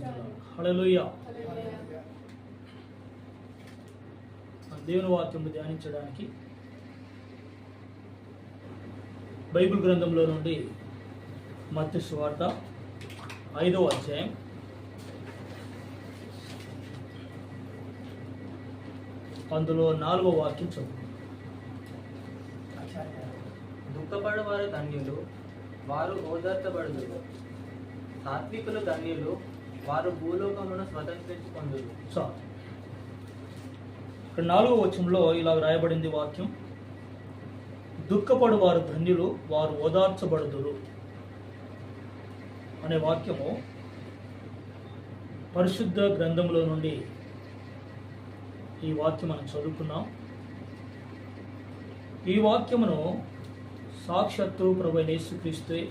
హల్లెలూయా. దేవుని వాక్యము ధ్యానించడానికి బైబిల్ గ్రంథంలో నుండి మత్తయి సువార్త 5వ అధ్యాయం అందులో 4వ వాక్యం చదువు. దుఃఖపడవారు ధన్యులు, వారు ఓదార్చబడుదురు. సాత్వికులు ధన్యులు, వారు భూలోకమును స్వతంత్రించుకొందురు. చాలు. ఇక్కడ 4వ వచనంలో ఇలా రాయబడింది వాక్యం, దుఃఖపడువారు ధన్యులు, వారు ఓదార్చబడుదురు అనే వాక్యము పరిశుద్ధ గ్రంథంలో నుండి ఈ వాక్యం మనం చదువుకున్నాం. ఈ వాక్యమును సాక్షాత్తు ప్రభువైన యేసుక్రీస్తువే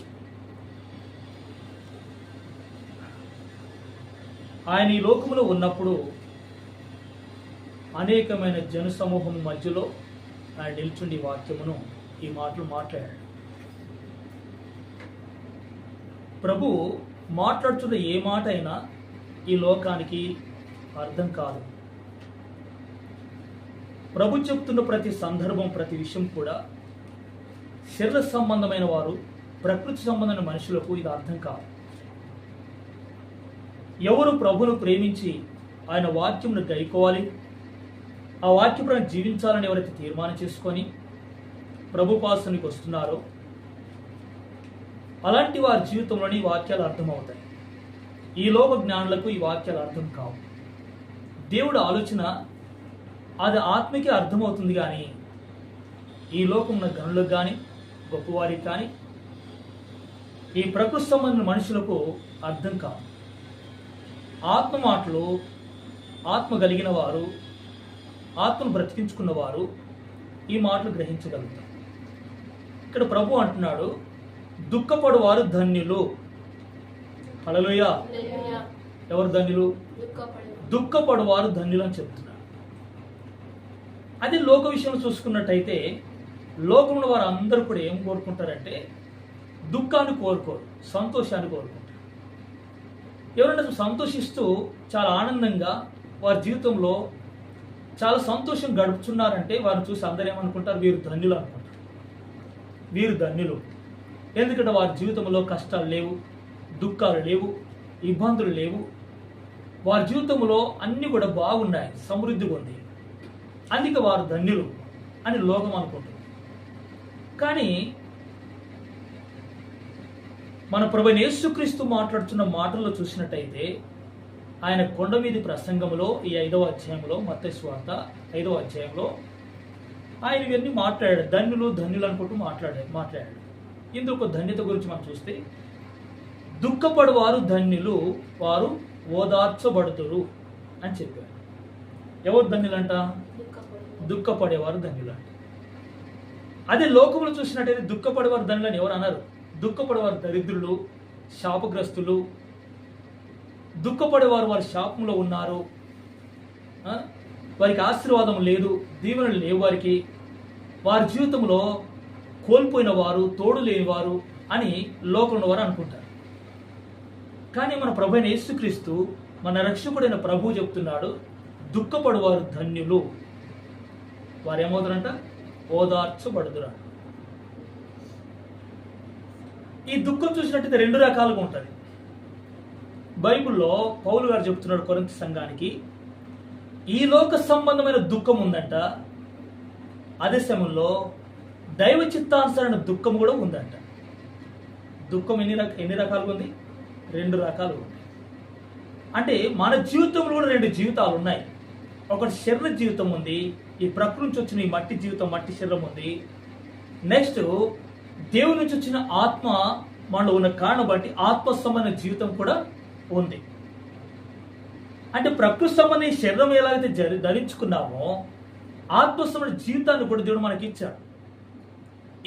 ఆయన ఈ లోకములో ఉన్నప్పుడు అనేకమైన జనసమూహం మధ్యలో ఆయన నిల్చుండి వాక్యమును ఈ మాటలు మాట్లాడాడు. ప్రభు మాట్లాడుతున్న ఏ మాట అయినా ఈ లోకానికి అర్థం కాదు. ప్రభు చెప్తున్న ప్రతి సందర్భం, ప్రతి విషయం కూడా శరీర సంబంధమైన వారు, ప్రకృతి సంబంధమైన మనుషులకు ఇది అర్థం కాదు. ఎవరు ప్రభును ప్రేమించి ఆయన వాక్యంను గైకోవాలి, ఆ వాక్యప్రకారం జీవించాలని ఎవరైతే తీర్మానం చేసుకొని ప్రభు పాసనికి వస్తున్నారో అలాంటి వారి జీవితంలోని ఈ వాక్యాలు అర్థమవుతాయి. ఈ లోక జ్ఞానులకు ఈ వాక్యాలు అర్థం కావు. దేవుడు ఆలోచన అది ఆత్మకి అర్థమవుతుంది, కానీ ఈ లోకం గనులకు కానీ గొప్పవారికి కానీ ఈ ప్రకృతి సంబంధించిన మనుషులకు అర్థం కాదు. ఆత్మ మాటలు ఆత్మ కలిగిన వారు, ఆత్మను బ్రతికించుకున్న వారు ఈ మాటలు గ్రహించగలుగుతారు. ఇక్కడ ప్రభు అంటున్నాడు, దుఃఖపడువారు ధన్యులు. హల్లెలూయా. ఎవరు ధన్యులు? దుఃఖపడువారు ధన్యులు అని చెప్తున్నాడు. అదే లోక విషయంలో చూసుకున్నట్టయితే లోకంలో వారు అందరూ కూడా ఏం కోరుకుంటారంటే దుఃఖాన్ని కోరుకోరు, సంతోషాన్ని కోరుకుంటారు. ఎవరైనా సంతోషిస్తూ చాలా ఆనందంగా వారి జీవితంలో చాలా సంతోషం గడుపుతున్నారంటే వారిని చూసి అందరూ ఏమనుకుంటారు? వీరు ధన్యులు అనుకుంటారు. వీరు ధన్యులు. ఎందుకంటే వారి జీవితంలో కష్టాలు లేవు, దుఃఖాలు లేవు, ఇబ్బందులు లేవు. వారి జీవితంలో అన్నీ కూడా బాగున్నాయి, సమృద్ధిగా ఉంది, అందుకే వారు ధన్యులు అని లోకం అనుకుంటుంది. కానీ మన ప్రభువైన యేసుక్రీస్తు మాట్లాడుతున్న మాటల్లో చూసినట్టయితే ఆయన కొండ మీది ప్రసంగంలో ఈ 5వ అధ్యాయంలో, మత్తయి సువార్త 5వ అధ్యాయంలో ఆయన ఇవన్నీ మాట్లాడాడు. ధన్యులు ధన్యులు అనుకుంటూ మాట్లాడాడు. ఇందులో ఒక ధన్యత గురించి మనం చూస్తే, దుఃఖపడువారు ధన్యులు, వారు ఓదార్చబడుతురు అని చెప్పాడు. ఎవరు ధన్యులంట? దుఃఖపడేవారు ధన్యులంట. అదే లోకంలో చూసినట్టయితే దుఃఖపడేవారు ధన్యులని ఎవరు అన్నారు? దుఃఖపడేవారు దరిద్రులు, శాపగ్రస్తులు, దుఃఖపడేవారు వారి శాపంలో ఉన్నారు, వారికి ఆశీర్వాదం లేదు, దీవెనలు లేవు, వారి జీవితంలో కోల్పోయిన వారు, తోడు లేనివారు అని లోకంలో వారు అనుకుంటారు. కానీ మన ప్రభువైన యేసుక్రీస్తు, మన రక్షకుడైన ప్రభువు చెప్తున్నాడు, దుఃఖపడువారు ధన్యులు, వారు ఏమవుతారంట? ఓదార్చబడుదురా. ఈ దుఃఖం చూసినట్టయితే 2 రకాలుగా ఉంటుంది. బైబిల్లో పౌలు గారు చెప్తున్నాడు కొరింథీ సంఘానికి, ఈ లోక సంబంధమైన దుఃఖం ఉందంట, అదే సమయంలో దైవ చిత్తానుసరణ దుఃఖం కూడా ఉందంట. దుఃఖం ఎన్ని రకాలుగా ఉంది? 2 రకాలు ఉంది. అంటే మన జీవితంలో కూడా 2 జీవితాలు ఉన్నాయి. ఒకటి శరీర జీవితం ఉంది, ఈ ప్రకృతి నుంచి వచ్చిన ఈ మట్టి జీవితం, మట్టి శరీరం ఉంది. నెక్స్ట్ దేవుని నుంచి వచ్చిన ఆత్మ మనలో ఉన్న కారణం బట్టి ఆత్మ సంబంధ జీవితం కూడా ఉంది. అంటే ప్రకృతి సంబంధ శరీరం ఎలాగైతే ధరించుకున్నామో ఆత్మ సంబంధ జీవితాన్ని కూడా దేవుడు మనకి ఇచ్చాడు.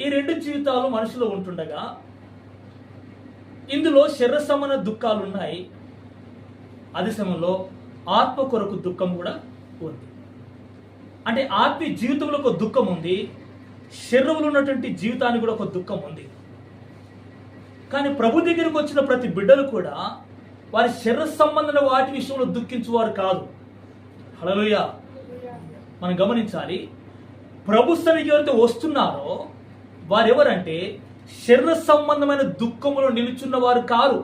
ఈ 2 జీవితాలు మనుషులో ఉంటుండగా ఇందులో శరీర సంబంధ దుఃఖాలు ఉన్నాయి, అదే సమయంలో ఆత్మ కొరకు దుఃఖం కూడా ఉంది. అంటే ఆత్మీయ జీవితంలో ఒక దుఃఖం ఉంది, శరీరంలో ఉన్నటువంటి జీవితానికి కూడా ఒక దుఃఖం ఉంది. కానీ ప్రభు దగ్గరకు వచ్చిన ప్రతి బిడ్డలు కూడా వారి శరీర సంబంధమైన వాటి విషయంలో దుఃఖించువారు కాదు. హల్లెలూయా. మనం గమనించాలి, ప్రభు సన్నిధికి ఎవరైతే వస్తున్నారో వారెవరంటే శరీర సంబంధమైన దుఃఖములో నిలుచున్న వారు కారు.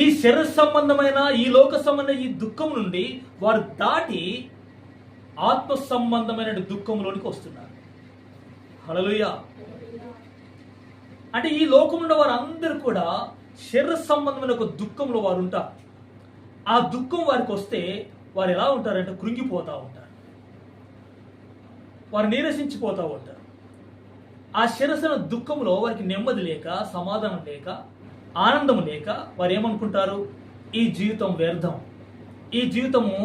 ఈ శరీర సంబంధమైన, ఈ లోక సంబంధమైన ఈ దుఃఖం నుండి వారు దాటి ఆత్మ సంబంధమైన దుఃఖంలోనికి వస్తున్నారు. హల్లెలూయా. అంటే ఈ లోకంలో వారు అందరూ కూడా శరీర సంబంధమైన ఒక దుఃఖంలో వారు ఉంటారు. ఆ దుఃఖం వారికి వస్తే వారు ఎలా ఉంటారంటే కృంగిపోతూ ఉంటారు, వారు నీరసించిపోతూ ఉంటారు. ఆ శిరసన దుఃఖంలో వారికి నెమ్మది లేక, సమాధానం లేక, ఆనందం లేక వారు ఏమనుకుంటారు, ఈ జీవితం వ్యర్థం, ఈ జీవితము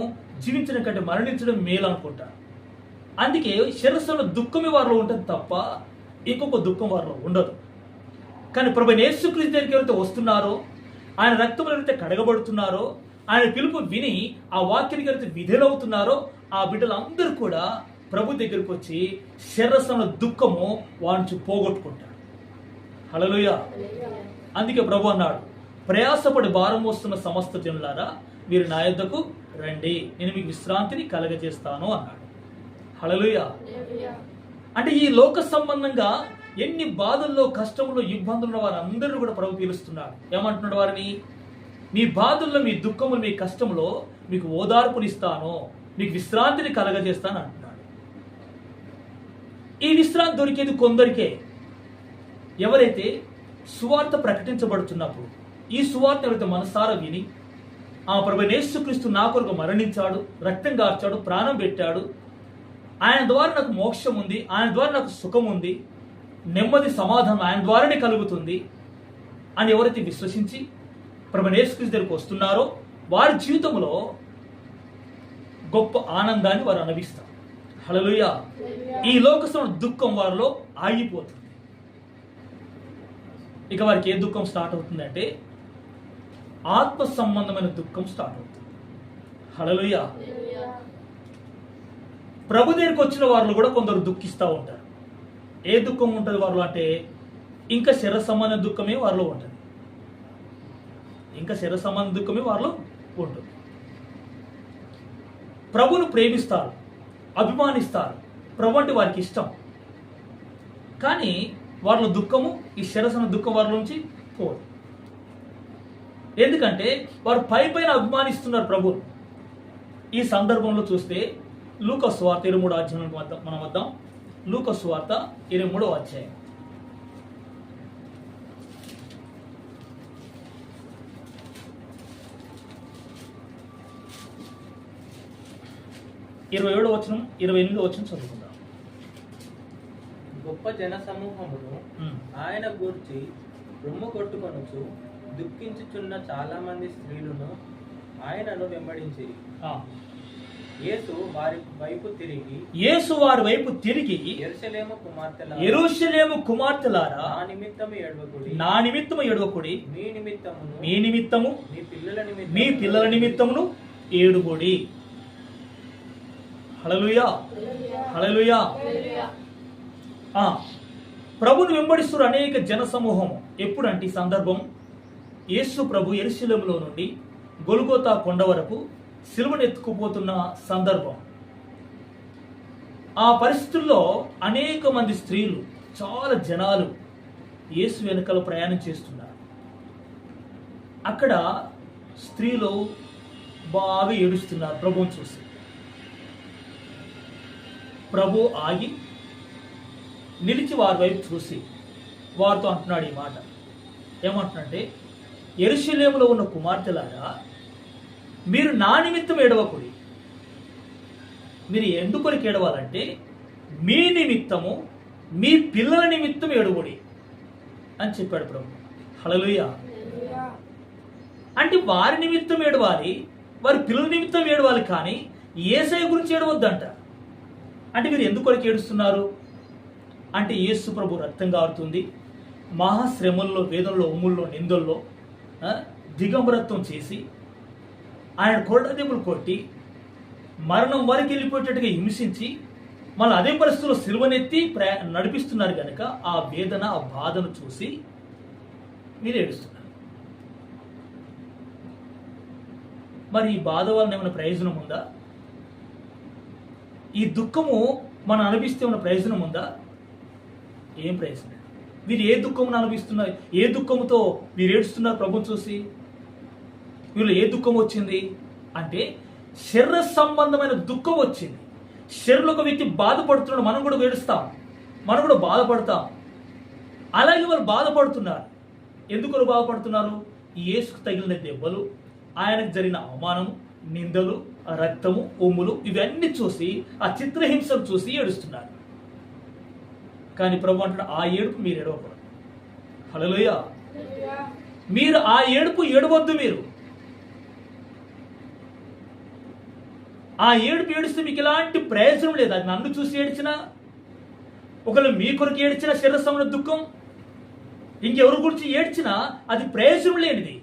జీవించడం కంటే మరణించడం మేలు అనుకుంటారు. అందుకే శిరస్సులో దుఃఖమే వారిలో ఉంటుంది తప్ప ఇంకొక దుఃఖం వారిలో ఉండదు. కానీ ప్రభు యేసుక్రీస్తు దగ్గరికి ఎవరైతే వస్తున్నారో, ఆయన రక్తంలో ఎవరైతే కడగబడుతున్నారో, ఆయన పిలుపు విని ఆ వాక్యానికి ఎవరైతే విధేయులవుతున్నారో ఆ బిడ్డలందరూ కూడా ప్రభు దగ్గరికి వచ్చి శిరస్సులో దుఃఖము వారించి పోగొట్టుకుంటారు. హల్లెలూయా. అందుకే ప్రభు అన్నాడు, ప్రయాసపడి భారం వస్తున్న సమస్త జనులారా మీరు నా యొద్దకు రండి, నేను మీకు విశ్రాంతిని కలగజేస్తాను అన్నాడు. హల్లెలూయా. అంటే ఈ లోక సంబంధంగా ఎన్ని బాధల్లో, కష్టంలో, ఇబ్బందుల్లో వారందరూ కూడా ప్రభు పిలుస్తున్నాడు. ఏమంటున్నాడు వారిని, మీ బాధల్లో, మీ దుఃఖములు, మీ కష్టంలో మీకు ఓదార్పునిస్తాను, మీకు విశ్రాంతిని కలగజేస్తాను అంటున్నాడు. ఈ విశ్రాంతి దొరికేది కొందరికే. ఎవరైతే సువార్త ప్రకటించబడుతున్నప్పుడు ఈ సువార్త ఎవరైతే మనసారా విని, ఆ ప్రభు యేసుక్రీస్తు నా కొరకు మరణించాడు, రక్తం కార్చాడు, ప్రాణం పెట్టాడు, ఆయన ద్వారా నాకు మోక్షం ఉంది, ఆయన ద్వారా నాకు సుఖం ఉంది, నెమ్మది సమాధానం ఆయన ద్వారానే కలుగుతుంది అని ఎవరైతే విశ్వసించి ప్రభు యేసుక్రీస్తు దగ్గరికి వస్తున్నారో వారి జీవితంలో గొప్ప ఆనందాన్ని వారు అనుభవిస్తారు. హల్లెలూయా. ఈ లోకస్తున్న దుఃఖం వారిలో ఆగిపోతుంది. ఇక వారికి ఏ దుఃఖం స్టార్ట్ అవుతుందంటే ఆత్మ సంబంధమైన దుఃఖం స్టార్ట్ అవుతుంది. హల్లెలూయా. ప్రభు దగ్గరికి వచ్చిన వారిలో కూడా కొందరు దుఃఖిస్తూ ఉంటారు. ఏ దుఃఖం ఉంటుంది వారిలో అంటే ఇంకా శరీర సంబంధ దుఃఖమే వారిలో ఉంటుంది. ఇంకా శరీర సంబంధ దుఃఖమే వారిలో ఉంటుంది. ప్రభువును ప్రేమిస్తారు, అభిమానిస్తారు, ప్రభు అంటే వారికి ఇష్టం. కానీ వారిలో దుఃఖము, ఈ శిరసన దుఃఖం వారి నుంచి పోదు. ఎందుకంటే వారు పై పైన అభిమానిస్తున్నారు ప్రభువును. ఈ సందర్భంలో చూస్తే లూకా సువార్త 23వ అధ్యాయం మనం వద్దాం. లూకా సువార్త 23వ అధ్యాయం. ఇరవై 27వ వచనం, 28వ వచనం చదువుకుందాం. గొప్ప జన సమూహమును ఆయన గూర్చి రొమ్ము కొట్టుకొనుచు దుఃఖించుచున్న చాలా మంది స్త్రీలను ఆయనను వెంబడించిరి. యేసు వారి వైపు తిరిగి యెరూషలేము కుమార్తెలారా నా నిమిత్తము ఏడవకుడి, మీ నిమిత్తము మీ పిల్లల నిమిత్తమును ఏడుగుడి. హల్లెలూయా. హల్లెలూయా. ప్రభుని వెంబడిస్తున్న అనేక జన సమూహం. ఎప్పుడంటే ఈ సందర్భం యేసు ప్రభు యెరూషలేములో నుండి గొల్గోతా కొండ వరకు సిలువను ఎత్తుకుపోతున్న సందర్భం. ఆ పరిస్థితుల్లో అనేక మంది స్త్రీలు, చాలా జనాలు యేసు వెనుకల ప్రయాణం చేస్తున్నారు. అక్కడ స్త్రీలు బాగా ఏడుస్తున్నారు ప్రభువుని చూసి. ప్రభు ఆగి నిలిచి వారి వైపు చూసి వారితో అంటున్నాడు ఈ మాట. ఏమంటున్నాడంటే, యెరూషలేములో ఉన్న కుమార్తెలారా మీరు నా నిమిత్తం ఏడవకుడి. మీరు ఎందుకొరికి ఏడవాలంటే మీ నిమిత్తము మీ పిల్లల నిమిత్తం ఏడుగుడి అని చెప్పాడు ప్రభు. హల్లెలూయా. అంటే వారి నిమిత్తం ఏడవాలి, వారి పిల్లల నిమిత్తం ఏడవాలి, కానీ యేసయ్య గురించి ఏడవద్దంట. అంటే మీరు ఎందుకొరికి ఏడుస్తున్నారు అంటే యేసు ప్రభు రక్తం కారుతుంది, మహాశ్రమల్లో, వేదనలో, ఉమ్ముల్లో, నిందల్లో దిగంబరత్వం చేసి ఆయన కొరడదెబ్బలు కొట్టి మరణం వరకు వెళ్ళిపోయేటట్టుగా హింసించి మళ్ళీ అదే పరిస్థితుల్లో సిలువనెత్తి నడిపిస్తున్నారు కనుక ఆ వేదన, ఆ బాధను చూసి మీరు ఏడుస్తున్నారు. మరి ఈ బాధ వలన ఏమైనా ప్రయోజనం ఉందా? ఈ దుఃఖము మనం అనుభవిస్తే ఉన్న ప్రయోజనం ఉందా? ఏం ప్రయోజనం? వీరు ఏ దుఃఖమును అనుభవిస్తున్నారు? ఏ దుఃఖముతో వీరు ఏడుస్తున్నారు ప్రభుని చూసి? వీళ్ళు ఏ దుఃఖం వచ్చింది అంటే శరీర సంబంధమైన దుఃఖం వచ్చింది. శరీరంలో ఒక వ్యక్తి బాధపడుతున్నాడు, మనం కూడా ఏడుస్తాం, మనం కూడా బాధపడతాం. అలాగే వాళ్ళు బాధపడుతున్నారు. ఎందుకు వాళ్ళు బాధపడుతున్నారు? యేసుకు తగిలిన దెబ్బలు, ఆయనకు జరిగిన అవమానము, నిందలు, రక్తము, ఉమ్ములు ఇవన్నీ చూసి, ఆ చిత్రహింసలు చూసి ఏడుస్తున్నారు. కానీ ప్రభు అంటాడు, ఆ ఏడుపు మీరు ఏడవకూడదు. హల్లెలూయా. మీరు ఆ ఏడుపు ఏడవద్దు. మీరు ఆ ఏడుపు ఏడిస్తే మీకు ఎలాంటి ప్రయోజనం లేదు. అది నన్ను చూసి ఏడ్చినా, ఒకవేళ మీ కొరకు ఏడ్చిన శరీరమైన దుఃఖం, ఇంకెవరి గురించి ఏడ్చినా అది ప్రయోజనం లేనిది.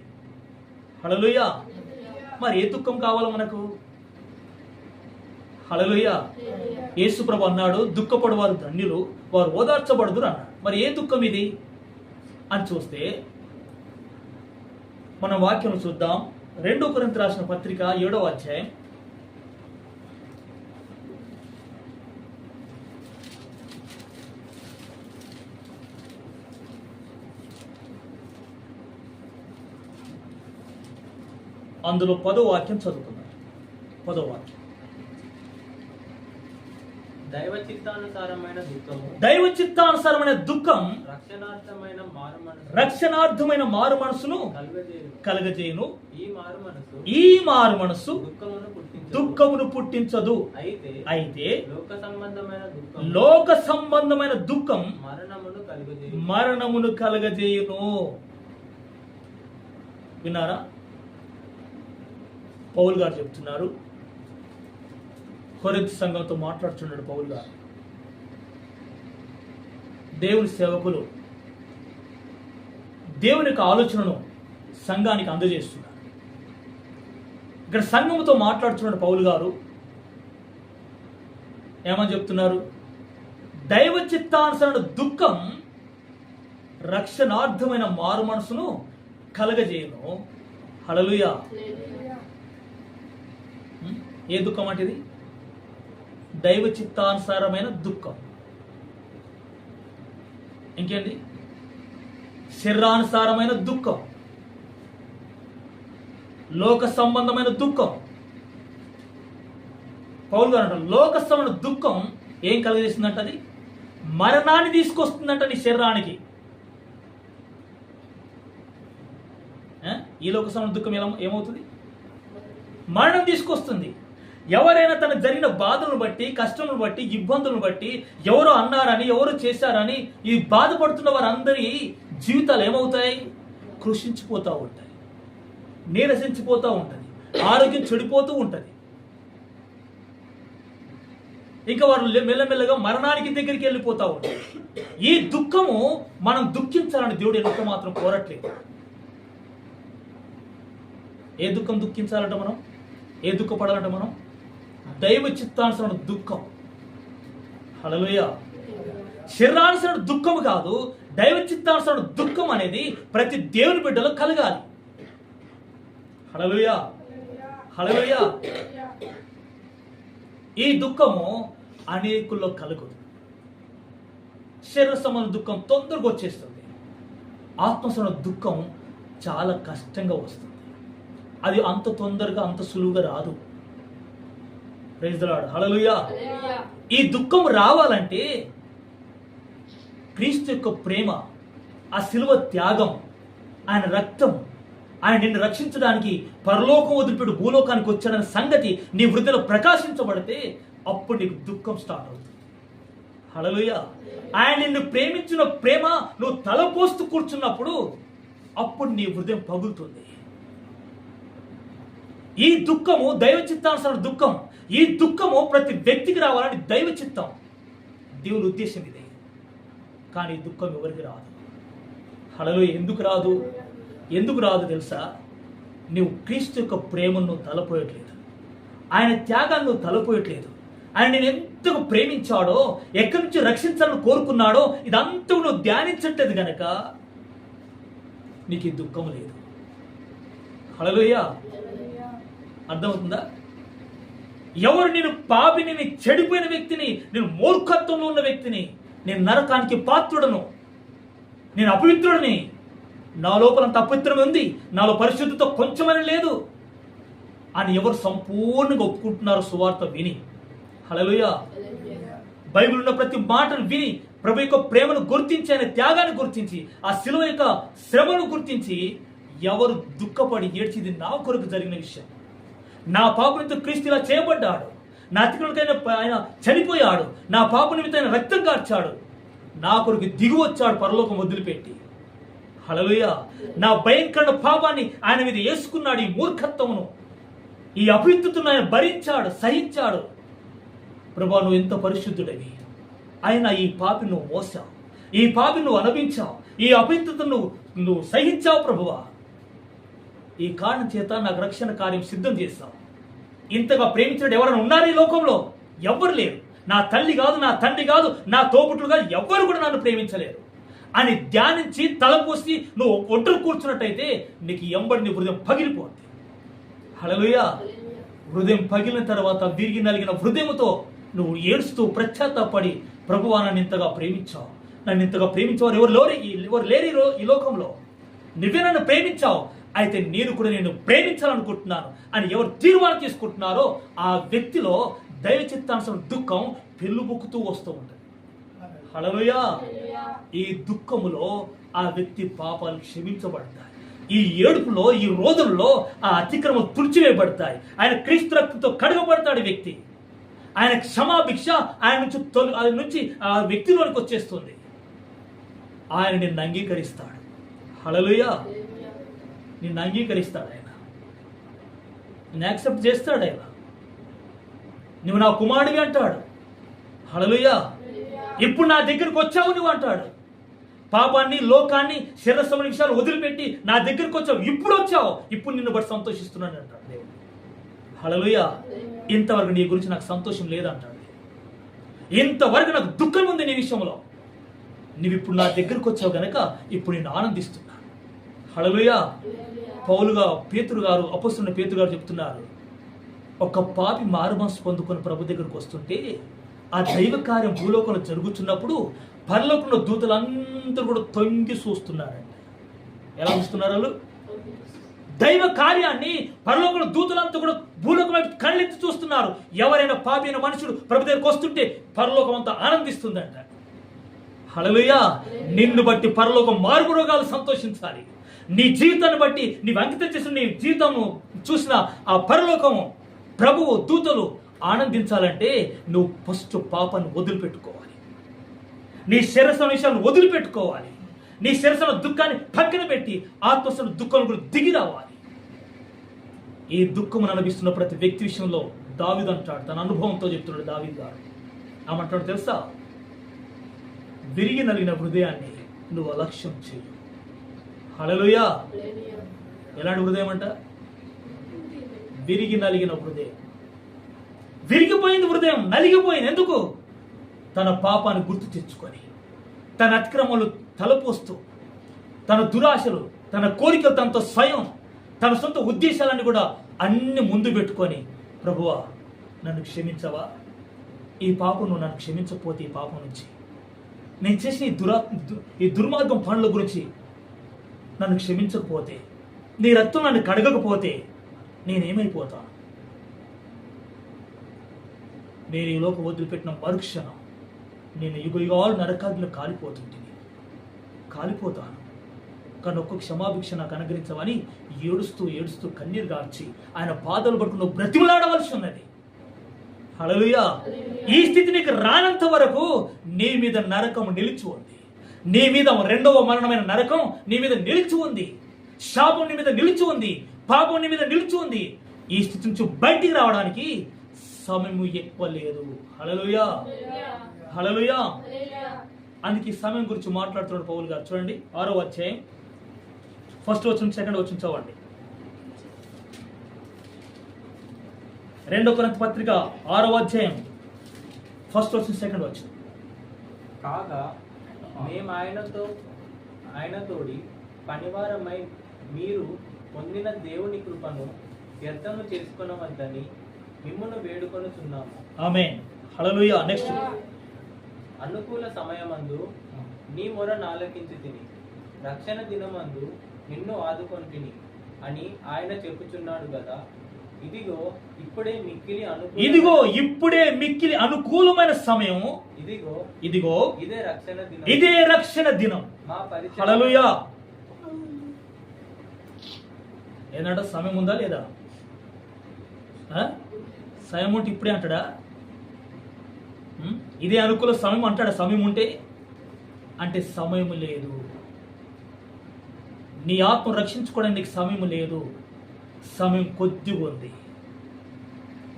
హల్లెలూయా. మరి ఏ దుఃఖం కావాలో మనకు? హల్లెలూయా. యేసు ప్రభు అన్నాడు, దుఃఖపడు వారు ధన్యులు, వారు ఓదార్చబడుదురు అన్నాడు. మరి ఏ దుఃఖం ఇది అని చూస్తే మన వాక్యం చూద్దాం. 2 కొరింథీ రాసిన పత్రిక 7వ అధ్యాయం 10వ వాక్యం చదువుకున్నారు. 10వ వాక్యం. దైవ చిత్తానుసారమైన దుఃఖం రక్షణార్థమైన మారు మనసును కలగజేయును. ఈ మారు మనసు దుఃఖమును పుట్టించదు. అయితే లోక సంబంధమైన దుఃఖం మరణమును కలగజేయును. విన్నారా? పౌలు గారు చెప్తున్నారు, కొరింథీ సంఘంతో మాట్లాడుతున్నాడు పౌలు గారు. దేవుని సేవకులు దేవుని యొక్క ఆలోచనను సంఘానికి అందజేస్తున్నారు. ఇక్కడ సంఘముతో మాట్లాడుతున్నాడు పౌలు గారు. ఏమని చెప్తున్నారు? దైవ చిత్తానుసరణ దుఃఖం రక్షణార్థమైన మారు మనసును కలగజేయును. హల్లెలూయా. ఏ దుఃఖం అంటే ఇది? దైవ చిత్తానుసారమైన దుఃఖం. ఇంకేంటి? శరీరానుసారమైన దుఃఖం, లోక సంబంధమైన దుఃఖం. పౌలు గారు అంటారు, లోక సంబంధమైన దుఃఖం ఏం కలుగజేస్తుందంట? అది మరణాన్ని తీసుకొస్తుందంట నీ శరీరానికి. ఈ లోక సంబంధ దుఃఖం ఏమవుతుంది? మరణం తీసుకొస్తుంది. ఎవరైనా తన జరిగిన బాధలను బట్టి, కష్టములను బట్టి, ఇబ్బందులను బట్టి, ఎవరో అన్నారని, ఎవరో చేశారని ఈ బాధపడుతున్న వారందరి జీవితాలు ఏమవుతాయి? కృషించిపోతూ ఉంటాయి, నీరసించిపోతూ ఉంటుంది, ఆరోగ్యం చెడిపోతూ ఉంటుంది. ఇంకా వారు మెల్లమెల్లగా మరణానికి దగ్గరికి వెళ్ళిపోతూ ఉంటారు. ఈ దుఃఖము మనం దుఃఖించాలని దేవుడు ఎంత మాత్రం కోరట్లేదు. ఏ దుఃఖం దుఃఖించాలంట మనం? ఏ దుఃఖపడాలంట మనం? దైవ చిత్తానుసరణ దుఃఖం. హల్లెలూయా. శరీరానుసరణ దుఃఖం కాదు, దైవ చిత్తానుసరణ దుఃఖం అనేది ప్రతి దేవుని బిడ్డలో కలగాలి. హల్లెలూయా. హల్లెలూయా. ఈ దుఃఖము అనేకుల్లో కలుగుతుంది. శరీర సంబంధ దుఃఖం తొందరగా వచ్చేస్తుంది. ఆత్మసంబంధ దుఃఖం చాలా కష్టంగా వస్తుంది. అది అంత తొందరగా, అంత సులువుగా రాదు. Praise the Lord. హల్లెలూయా. ఈ దుఃఖం రావాలంటే క్రీస్తు యొక్క ప్రేమ, ఆ శిలువ త్యాగం, ఆయన రక్తం, ఆయన నిన్ను రక్షించడానికి పరలోకం వదిలిపెట్టి భూలోకానికి వచ్చాడనే సంగతి నీ హృదయంలో ప్రకాశించబడితే అప్పుడు నీకు దుఃఖం స్టార్ట్ అవుతుంది. హల్లెలూయా. ఆయన నిన్ను ప్రేమించిన ప్రేమ నువ్వు తలపోస్తూ కూర్చున్నప్పుడు అప్పుడు నీ హృదయం పగులుతుంది. ఈ దుఃఖము దైవ చిత్తానుసార దుఃఖం. ఈ దుఃఖము ప్రతి వ్యక్తికి రావాలని దైవ చిత్తం, దేవుని ఉద్దేశం ఇదే. కానీ దుఃఖం ఎవరికి రాదు. హల్లెలూయా. ఎందుకు రాదు? ఎందుకు రాదు తెలుసా? నువ్వు క్రీస్తు యొక్క ప్రేమను నువ్వు తలపోయట్లేదు, ఆయన త్యాగాన్ని నువ్వు తలపోయట్లేదు. ఆయన నేను ఎంతగా ప్రేమించాడో, ఎక్కడి నుంచి రక్షించాలని కోరుకున్నాడో ఇదంతా నువ్వు ధ్యానించట్లేదు గనక నీకు ఈ దుఃఖం లేదు. హల్లెలూయా. అర్థమవుతుందా? ఎవరు నేను పాపిని, నేను చెడిపోయిన వ్యక్తిని, నేను మూర్ఖత్వంలో ఉన్న వ్యక్తిని, నేను నరకానికి పాత్రుడను, నేను అపవిత్రుడిని, నా లోపల అపవిత్రం ఉంది, నాలో పరిశుద్ధత కొంచెమని లేదు అని ఎవరు సంపూర్ణంగా ఒప్పుకుంటున్నారో సువార్త విని, హల్లెలూయా, బైబిల్ ఉన్న ప్రతి మాటను విని ప్రభు యొక్క ప్రేమను గుర్తించి, ఆయన త్యాగాన్ని గుర్తించి, ఆ శిలువ యొక్క శ్రమను గుర్తించి ఎవరు దుఃఖపడి ఏడ్చింది నా కొరకు జరిగిన విషయం, నా పాప నిమిత్తం క్రీస్తు ఇలా చేయబడ్డాడు, నా అతిక్రమణకైనా ఆయన చనిపోయాడు, నా పాప నిమిత్తం ఆయన రక్తం కార్చాడు, నా కొరకు దిగి వచ్చాడు పరలోకం వదిలిపెట్టి, హల్లెలూయా, నా భయంకర పాపాన్ని ఆయన మీద వేసుకున్నాడు, ఈ మూర్ఖత్వమును, ఈ అపవిత్రతను ఆయన భరించాడు, సహించాడు. ప్రభా, నువ్వు ఎంత పరిశుద్ధుడవి, ఆయన ఈ పాపిని నువ్వు మోసావు, ఈ పాపిని నువ్వు అనుభవించావు, ఈ అపవిత్రతను నువ్వు సహించావు ప్రభువా, ఈ కారణం చేత నాకు రక్షణ కార్యం సిద్ధం చేస్తావు. ఇంతగా ప్రేమించడం ఎవరైనా ఉన్నారు ఈ లోకంలో? ఎవ్వరు లేరు. నా తల్లి కాదు, నా తండ్రి కాదు, నా తోబుట్టులు కాదు, ఎవ్వరు కూడా నన్ను ప్రేమించలేరు అని ధ్యానించి తలపోసి నువ్వు ఒంటరి కూర్చున్నట్టయితే నీకు ఎంబడి నీ హృదయం పగిలిపోతుంది. హల్లెలూయా. హృదయం పగిలిన తర్వాత విరిగి నలిగిన హృదయంతో నువ్వు ఏడుస్తూ ప్రత్యాత్తాపడి, ప్రభువా నన్ను ఇంతగా ప్రేమించావు, నన్ను ఇంతగా ప్రేమించేవారు ఎవరు లేరు ఈ లోకంలో, నువ్వే నన్ను ప్రేమించావు, అయితే నేను కూడా నేను ప్రేమించాలనుకుంటున్నాను అని ఎవరు తీర్మానం చేసుకుంటున్నారో ఆ వ్యక్తిలో దైవ చిత్తానుసారం దుఃఖం పెళ్ళుబుక్కుతూ వస్తూ ఉంటుంది. హల్లెలూయా. ఈ దుఃఖములో ఆ వ్యక్తి పాపాలు క్షమించబడతాయి, ఈ ఏడుపులో, ఈ రోదనలో ఆ అతిక్రమం తుడిచివేయబడతాయి, ఆయన క్రీస్తు రక్తంతో కడగబడతాడు వ్యక్తి, ఆయన క్షమాభిక్ష ఆయన నుంచి ఆ వ్యక్తిలోనికి వచ్చేస్తుంది, ఆయన నిన్ను అంగీకరిస్తాడు. హల్లెలూయా. నిన్ను అంగీకరిస్తాడు, ఆయన నిన్ను యాక్సెప్ట్ చేస్తాడు, ఆయన నువ్వు నా కుమారుడివి అంటాడు. హల్లెలూయా. ఇప్పుడు నా దగ్గరకు వచ్చావు నువ్వు అంటాడు. పాపాన్ని, లోకాన్ని, శరీరమైన విషయాలు వదిలిపెట్టి నా దగ్గరకు వచ్చావు, ఇప్పుడు వచ్చావు, ఇప్పుడు నిన్ను బట్టి సంతోషిస్తున్నాను అంటాడు దేవుడు. హల్లెలూయా. ఇంతవరకు నీ గురించి నాకు సంతోషం లేదంటాడు, ఇంతవరకు నాకు దుఃఖం ఉంది నీ విషయంలో, నువ్వు ఇప్పుడు నా దగ్గరకు వచ్చావు కనుక ఇప్పుడు నేను ఆనందిస్తున్నాను. హల్లెలూయా. పౌలుగా పేతురు గారు, అపొస్తలుడైన పేతురు గారు చెప్తున్నారు, ఒక పాపి మారుమనసు పొందుకొని ప్రభు దగ్గరకు వస్తుంటే ఆ దైవ కార్యం భూలోకంలో జరుగుతున్నప్పుడు పరలోకంలో దూతలందరూ కూడా తొంగి చూస్తున్నారంట. ఎలా చూస్తున్నారు వాళ్ళు? దైవ కార్యాన్ని పరలోకంలో దూతలంతా కూడా భూలోకం వైపు కళ్ళెత్తి చూస్తున్నారు. ఎవరైనా పాపి అయిన మనుషుడు ప్రభు దగ్గరకు వస్తుంటే పరలోకం అంతా ఆనందిస్తుందంట. హల్లెలూయా. నిన్ను బట్టి పరలోకం మారుమరోగాలు సంతోషించాలి. నీ జీవితాన్ని బట్టి నీవు అంకితం చేసిన నీ జీవితము చూసిన ఆ పరలోకము, ప్రభువు, దూతలు ఆనందించాలంటే నువ్వు ఫస్ట్ పాపాన్ని వదిలిపెట్టుకోవాలి, నీ శరీర విషయాన్ని వదిలిపెట్టుకోవాలి, నీ శరీర దుఃఖాన్ని పక్కన పెట్టి ఆత్మస్థ దుఃఖం కూడా దిగి రావాలి. ఈ దుఃఖమును అనుభవిస్తున్న ప్రతి వ్యక్తి విషయంలో దావీదు అంటాడు, తన అనుభవంతో చెప్తున్నాడు దావీదు గారు, ఏమంటాడు తెలుసా? విరిగి నలిగిన హృదయాన్ని నువ్వు అలక్ష్యం చెయ్యి. హల్లెలూయా. ఎలాంటి హృదయం అంట? విరిగి నలిగిన హృదయం. విరిగిపోయింది హృదయం, నలిగిపోయింది. ఎందుకు? తన పాపాన్ని గుర్తు తెచ్చుకొని, తన అతిక్రమాలు తలపోస్తూ, తన దురాశలు, తన కోరికలు, తనతో స్వయం, తన సొంత ఉద్దేశాలన్నీ కూడా అన్ని ముందు పెట్టుకొని, ప్రభువా నన్ను క్షమించవా, ఈ పాపం నువ్వు నన్ను క్షమించకపోతే ఈ పాపం నుంచి, నేను చేసిన ఈ దుర్మార్గం పనుల గురించి నన్ను క్షమించకపోతే, నీ రక్తం నన్ను కడగకపోతే నేనేమైపోతాను? నేను ఈ లోకం వదిలిపెట్టిన మరుక్షణం నేను యుగాలు నరకాగ్నిలో కాలిపోతాను. కానీ ఒక్క క్షమాభిక్ష నాకు అనుగ్రహించమని ఏడుస్తూ ఏడుస్తూ కన్నీరు గార్చి ఆయన పాదాలు పట్టుకుని బ్రతిమలాడవలసి ఉన్నది. హల్లెలూయా. ఈ స్థితి నీకు రానంత వరకు నీ మీద నరకం నిలిచి ఉంది, నీ మీద రెండవ మరణమైన నరకం నీ మీద నిలిచి ఉంది, శాపం నీ మీద నిలిచి ఉంది, పాపం నీ మీద నిలిచి ఉంది. ఈ స్థితి నుంచి బయటికి రావడానికి సమయం ఎక్కువ లేదు. హల్లెలూయా. హల్లెలూయా. అందుకే సమయం గురించి మాట్లాడుతున్నాడు పౌలు గారు. చూడండి 6వ అధ్యాయం 1st వచనం 2nd వచనం చదవండి. 2 కొరింథీ పత్రిక 6వ అధ్యాయం 1st వచనం 2nd వచనం. కాగా మేము ఆయనతోడి పనివారమై మీరు పొందిన దేవుని కృపను వ్యర్థము చేసుకొనవద్దని మిమ్మును వేడుకొనుచున్నాము. ఆమేన్. హల్లెలూయా. నెక్స్ట్. అనుకూల సమయమందు నీ మొర నాలకించితిని, రక్షణ దినమందు నిన్ను ఆదుకొంటిని అని ఆయన చెప్పుచున్నాడు కదా. ఇదిగో ఇప్పుడే మిక్కిలి అనుకూలమైన సమయం. ఇదిగో ఇదే రక్షణ దినం. హల్లెలూయా. ఏంటంటే సమయం ఉందా లేదా? సమయం ఉంటే ఇప్పుడే అంటాడా? ఇదే అనుకూల సమయం అంటాడా? సమయం ఉంటే అంటే సమయం లేదు. నీ ఆత్మ రక్షించుకోవడానికి సమయం లేదు. సమయం కొద్దిగా ఉంది.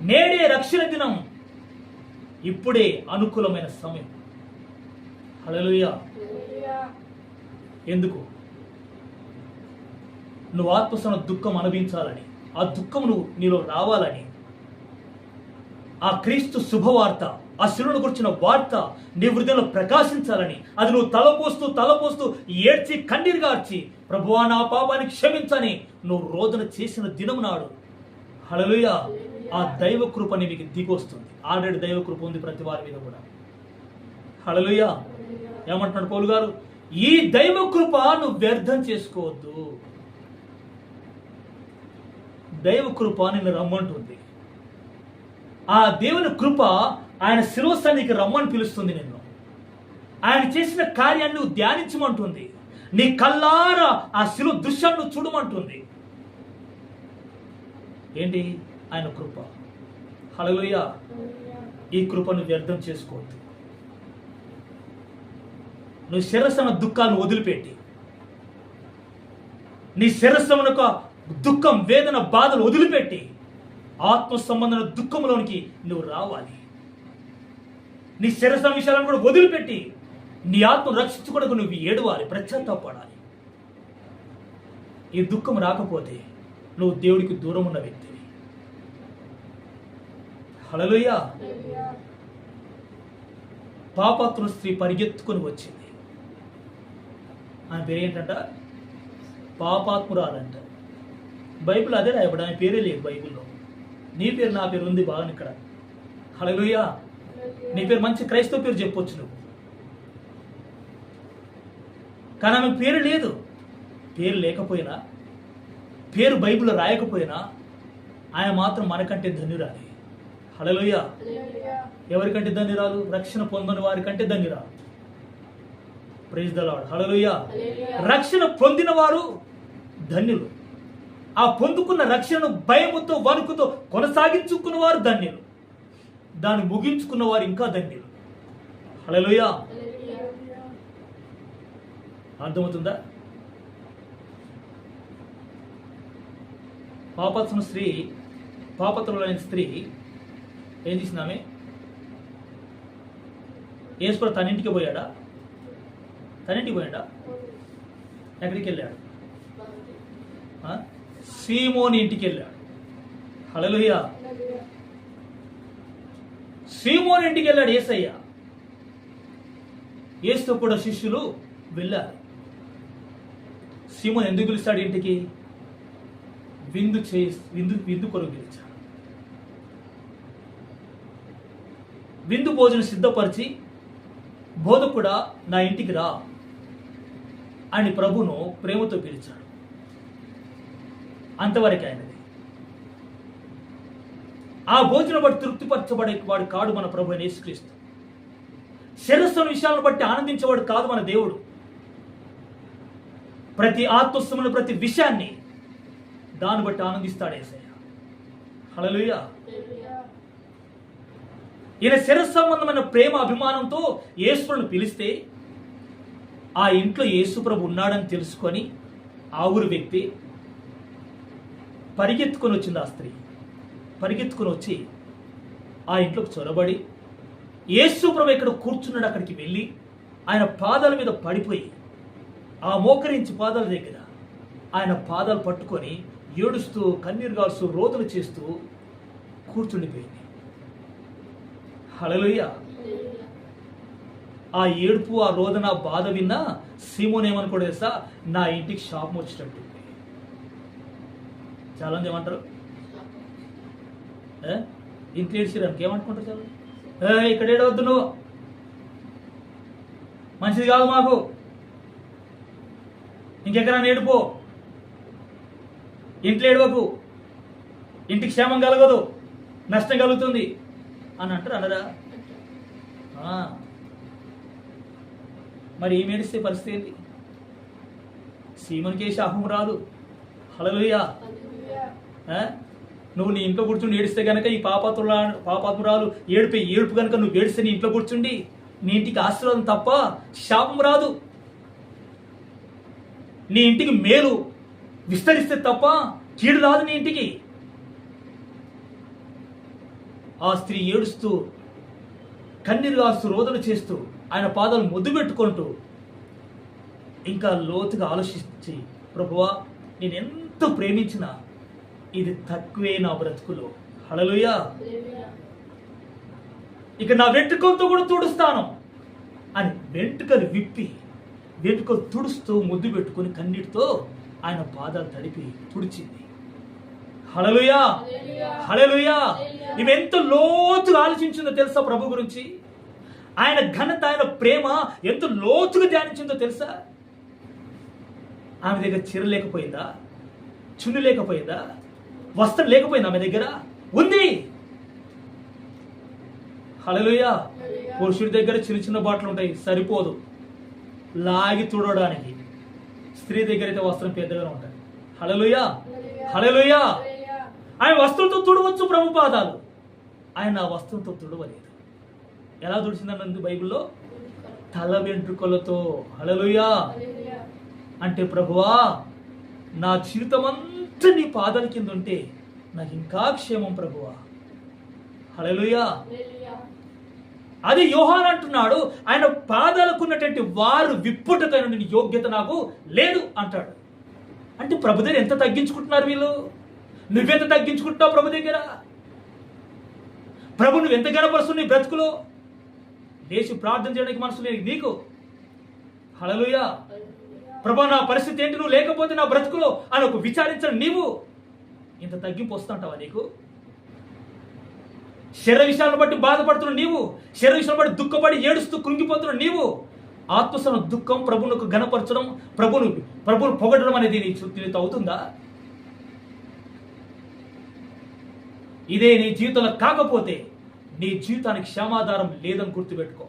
నేడే రక్షణ దినం. ఇప్పుడే అనుకూలమైన సమయం. హల్లెలూయా. ఎందుకు? నువ్వు ఆత్మసన దుఃఖం అనుభవించాలని, ఆ దుఃఖం నీలో రావాలని, ఆ క్రీస్తు శుభవార్త, ఆ శిలువను గురించిన వార్త నీ హృదయంలో ప్రకాశించాలని, అది నువ్వు తలపోస్తూ ఏడ్చి కన్నీరు గార్చి ప్రభువా నా పాపాన్ని క్షమించని నువ్వు రోదన చేసిన దినము నాడు, హల్లెలూయా, ఆ దైవ కృపని మీకు దిగొస్తుంది. ఆల్రెడీ దైవ కృప ఉంది ప్రతి వారి మీద కూడా. హల్లెలూయా. ఏమంటున్నాడు పౌలు గారు? ఈ దైవ కృప నువ్వు వ్యర్థం చేసుకోవద్దు. దైవ కృప నిన్ను రమ్మంటుంది. ఆ దేవుని కృప ఆయన శిరోస్థానికి రమ్మని పిలుస్తుంది నిన్ను. ఆయన చేసిన కార్యాన్ని నువ్వు ధ్యానించమంటుంది. నీ కల్లారా ఆ శిలువ దృశ్యాన్ని చూడమంటుంది. ఏంటి? ఆయన కృప. హల్లెలూయా. ఈ కృపను వ్యర్థం చేసుకోవద్దు. నువ్వు శిరస్సున దుఃఖాలను వదిలిపెట్టి, నీ శిరస్సున దుఃఖం, వేదన, బాధలు వదిలిపెట్టి ఆత్మ సంబంధమైన దుఃఖంలోనికి నువ్వు రావాలి. నీ శిరస్సు విషయాలను కూడా వదిలిపెట్టి నీ ఆత్మ రక్షించుకోవడానికి నువ్వు ఏడవాలి, పశ్చాత్తాపడాలి. ఈ దుఃఖం రాకపోతే నువ్వు దేవుడికి దూరం ఉన్న వ్యక్తివి. హల్లెలూయా. పాపాత్మ స్త్రీ పరిగెత్తుకొని వచ్చింది. ఆమె పేరు ఏంటంట? పాపాత్మురాలంట. బైబిల్ అదే రాయబడి, ఆమె పేరే లేదు బైబిల్లో. నీ పేరు నా పేరు ఉంది బాగా ఇక్కడ. హల్లెలూయా. నీ పేరు మంచి క్రైస్తవ పేరు చెప్పొచ్చు నువ్వు, కానీ ఆమె పేరు లేదు. పేరు లేకపోయినా, పేరు బైబిల్లో రాయకపోయినా ఆయన మాత్రం మనకంటే ధన్యురాలి. హల్లెలూయా. ఎవరికంటే ధన్యురాలు? రక్షణ పొందని వారి కంటే ధన్యురాలు. Praise the Lord. హల్లెలూయా. రక్షణ పొందిన వారు ధన్యులు. ఆ పొందుకున్న రక్షణను భయముతో, వణుకుతో కొనసాగించుకున్న వారు ధన్యులు. దాన్ని ముగించుకున్న వారు ఇంకా ధన్యులు. హల్లెలూయా. అర్థమవుతుందా? పాపత్రులైన స్త్రీ ఏం చేసిందామె? యేసు తన ఇంటికి పోయాడా? ఎక్కడికి వెళ్ళాడు? సీమోని ఇంటికి వెళ్ళాడు. హల్లెలూయా. సీమోని ఇంటికి వెళ్ళాడు యేసయ్య. యేసుతో కూడా శిష్యులు వెళ్ళారు. సీమోని ఎందుకు పిలుస్తాడు ఇంటికి? విందు కొరకు పిలిచాడు. విందు భోజనం సిద్ధపరిచి, బోధకుడా నా ఇంటికి రా అని ప్రభును ప్రేమతో పిలిచాడు. అంతవరకు ఆయనది. ఆ భోజనం బట్టి తృప్తిపరచబడే వాడు కాడు మన ప్రభు అయిన యేసుక్రీస్తు. శిరస్సుల విషయాలను బట్టి ఆనందించేవాడు కాదు మన దేవుడు. ప్రతి ఆత్మస్థమైన ప్రతి విషయాన్ని దాన్ని బట్టి ఆనందిస్తాడు యేసయ్య. హల్లెలూయా. ఈయన శిరస్సు సంబంధమైన ప్రేమ, అభిమానంతో యేసును పిలిస్తే ఆ ఇంట్లో యేసు ప్రభు ఉన్నాడని తెలుసుకొని ఆ ఊరు వ్యక్తి పరిగెత్తుకొని వచ్చింది. ఆ స్త్రీ పరిగెత్తుకొని వచ్చి ఆ ఇంట్లోకి చొరబడి యేసు ప్రభు ఎక్కడ కూర్చున్నాడు అక్కడికి వెళ్ళి ఆయన పాదాల మీద పడిపోయి, ఆ మోకరించి పాదాల దగ్గర ఆయన పాదాలు పట్టుకొని ఏడుస్తూ, కన్నీరు గారుస్తూ, రోదన చేస్తూ కూర్చుండిపోయింది. హల్లెలూయా. ఆ ఏడుపు, ఆ రోదన, బాధ విన్నా సీమోన్ ఏమనుకోడు తెలుసా? నా ఇంటికి శాపం వచ్చినట్టు. చాలా మంది ఏమంటారు? ఇంట్లో ఏడ్చిరానికి ఏమనుకుంటారు చాలు, ఇక్కడ ఏడవద్దు నువ్వు, మంచిది కాదు మాకు, ఇంకెక్కడా ఏడుపో, ఇంట్లో ఏడవకు, ఇంటికి క్షేమం కలగదు, నష్టం కలుగుతుంది అని అంటారు అనరా? మరి ఏమి ఏడిస్తే పరిస్థితి ఏంటి? సీమనికే శాపం రాదు. హల్లెలూయా. నువ్వు నీ ఇంట్లో కూర్చుండి ఏడిస్తే కనుక ఈ పాపాత్మురాలు ఏడుపు కనుక నువ్వు ఏడిస్తే నీ ఇంట్లో కూర్చుండి నీ ఇంటికి ఆశీర్వాదం తప్ప శాపం రాదు. నీ ఇంటికి మేలు విస్తరిస్తే తప్ప కీడు రాదు నీ ఇంటికి. ఆ స్త్రీ ఏడుస్తూ కన్నీరు కాస్తూ రోదన చేస్తూ ఆయన పాదాలు ముద్దు పెట్టుకుంటూ ఇంకా లోతుగా ఆలోచించి, ప్రభువా నేను ఎంత ప్రేమించినా ఇది తక్కువే నా బ్రతుకులో. హల్లెలూయా. ఇక నా వెంట్రుకలతో కూడా తుడుస్తాను అని వెంట్రుకలు విప్పి వెంట్రుకలు తుడుస్తూ ముద్దు పెట్టుకుని కన్నీటితో ఆయన పాదాలు తడిపి తుడిచింది. హల్లెలూయా, హల్లెలూయా. ఈమె ఎంత లోతుగా ఆలోచించిందో తెలుసా ప్రభు గురించి? ఆయన ఘనత, ఆయన ప్రేమ ఎంత లోతుగా ధ్యానించిందో తెలుసా? ఆమె దగ్గర చీర లేకపోయిందా? చున్ను లేకపోయిందా? వస్త్రం లేకపోయిందా? ఆమె దగ్గర ఉంది. హల్లెలూయా. పురుషుడి దగ్గర చిన్న చిన్న బాటలు ఉంటాయి, సరిపోదు లాగి తుడవడానికి. స్త్రీ దగ్గర అయితే వస్త్రం పెద్దగా ఉంటాయి. హల్లెలూయా, హల్లెలూయా. ఆయన వస్త్రంతో తుడవచ్చు ప్రభు పాదాలు, ఆయన ఆ వస్త్రంతో తుడవలేదు. ఎలా తుడిచిందన్నది బైబిల్లో? తల వెంట్రుకలతో. హల్లెలూయా. అంటే ప్రభువా నా జీవితం అంతా నీ పాదాల కింద ఉంటే నాకు ఇంకా క్షేమం ప్రభువా. హల్లెలూయా. అది యోహాన్ అంటున్నాడు, ఆయన పాదాలకు ఉన్నటువంటి వారు విప్పుటకైన యోగ్యత నాకు లేదు అంటాడు. అంటే ప్రభు దగ్గర ఎంత తగ్గించుకుంటున్నారు వీళ్ళు? నువ్వెంత తగ్గించుకుంటున్నావు ప్రభు దగ్గర? ప్రభు నువ్వు ఎంత గణపరుస్తున్నావు నీ బ్రతుకులో? లేచి ప్రార్థన చేయడానికి మనసు లేదు నీకు. హల్లెలూయా. ప్రభు నా పరిస్థితి ఏంటి, నువ్వు లేకపోతే నా బ్రతుకులో అని ఒక విచారించడం నీవు ఇంత తగ్గింపు వస్తుంటావా నీకు? శరీర విషయాలను బట్టి బాధపడుతున్న నీవు, శరీర విషయాలను బట్టి దుఃఖపడి ఏడుస్తూ కృంగిపోతున్న నీవు, ఆత్మసన దుఃఖం ప్రభువుకు ఘనపరచడం, ప్రభువును పొగడడం అనేది నీతో అవుతుందా? ఇదే నీ జీవితంలో కాకపోతే నీ జీవితానికి క్షమాధారం లేదని గుర్తుపెట్టుకో.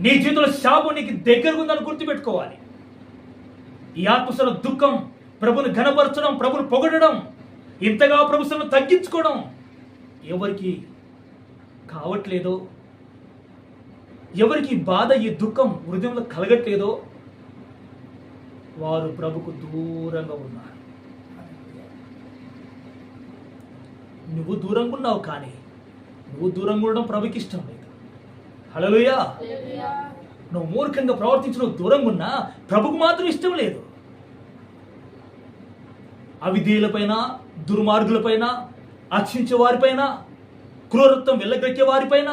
నీ జీవితంలో శాపం నీకు దగ్గరగా ఉందని గుర్తుపెట్టుకోవాలి. ఈ ఆత్మసన దుఃఖం, ప్రభుని ఘనపరచడం, ప్రభుని పొగడడం, ఇంతగా ప్రభుత్వం తగ్గించుకోవడం ఎవరికి కావట్లేదో, ఎవరికి బాధ ఈ దుఃఖం హృదయంలో కలగట్లేదో వారు ప్రభుకు దూరంగా ఉన్నారు. నువ్వు దూరంగా ఉన్నావు, కానీ నువ్వు దూరంగా ఉండడం ప్రభుకి ఇష్టం లేదు. హల్లెలూయా. నువ్వు మూర్ఖంగా ప్రవర్తించి నువ్వు దూరంగా ఉన్నా ప్రభుకు మాత్రం ఇష్టం లేదు. అవిధేయులపైన, దుర్మార్గులపైన, అర్చించే వారిపైన, క్రూరత్వం వెళ్ళగక్కే వారిపైన,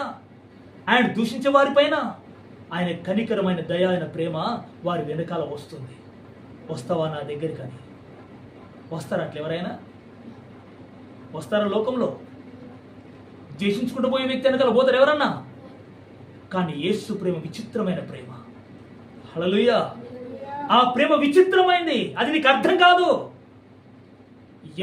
ఆయన దూషించే వారిపైన ఆయన కనికరమైన దయ, ఆయన ప్రేమ వారి వెనకాల వస్తుంది. వస్తావా నా దగ్గరికి అని? వస్తారా అట్లా ఎవరైనా? వస్తారా? లోకంలో ద్వేషించుకుంటూ పోయే వ్యక్తి వెనకాల పోతారు ఎవరన్నా? కానీ యేసు ప్రేమ విచిత్రమైన ప్రేమ. హల్లెలూయా. ఆ ప్రేమ విచిత్రమైంది, అది నీకు అర్థం కాదు.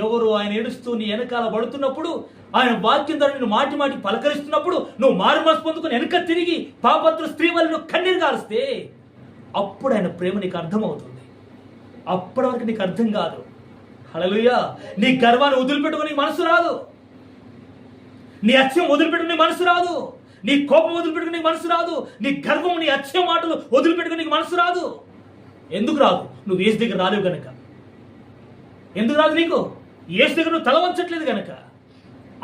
ఎవరు ఆయన ఏడుస్తూ నీ వెనకాల పడుతున్నప్పుడు, ఆయన వాక్యం ద్వారా నిన్ను మాటి మాటి పలకరిస్తున్నప్పుడు నువ్వు మారుమనసు పొందుకుని వెనక తిరిగి పాపత్ర స్త్రీ వల్ల నువ్వు కన్నీరు కారిస్తే అప్పుడు ఆయన ప్రేమ నీకు అర్థమవుతుంది. అప్పటి వరకు నీకు అర్థం కాదు. హల్లెలూయా. నీ గర్వాన్ని వదిలిపెట్టుకుని మనసు రాదు, నీ అత్యం వదిలిపెట్టుకుని మనసు రాదు, నీ కోపం వదిలిపెట్టుకుని మనసు రాదు, నీ గర్వం, నీ అత్యం మాటలు వదిలిపెట్టుకుని మనసు రాదు. ఎందుకు రాదు? నువ్వు యేసు దగ్గర రాలేవు గనక. ఎందుకు రాదు నీకు? యేసు దగ్గర నువ్వు తల వంచట్లేదు గనక.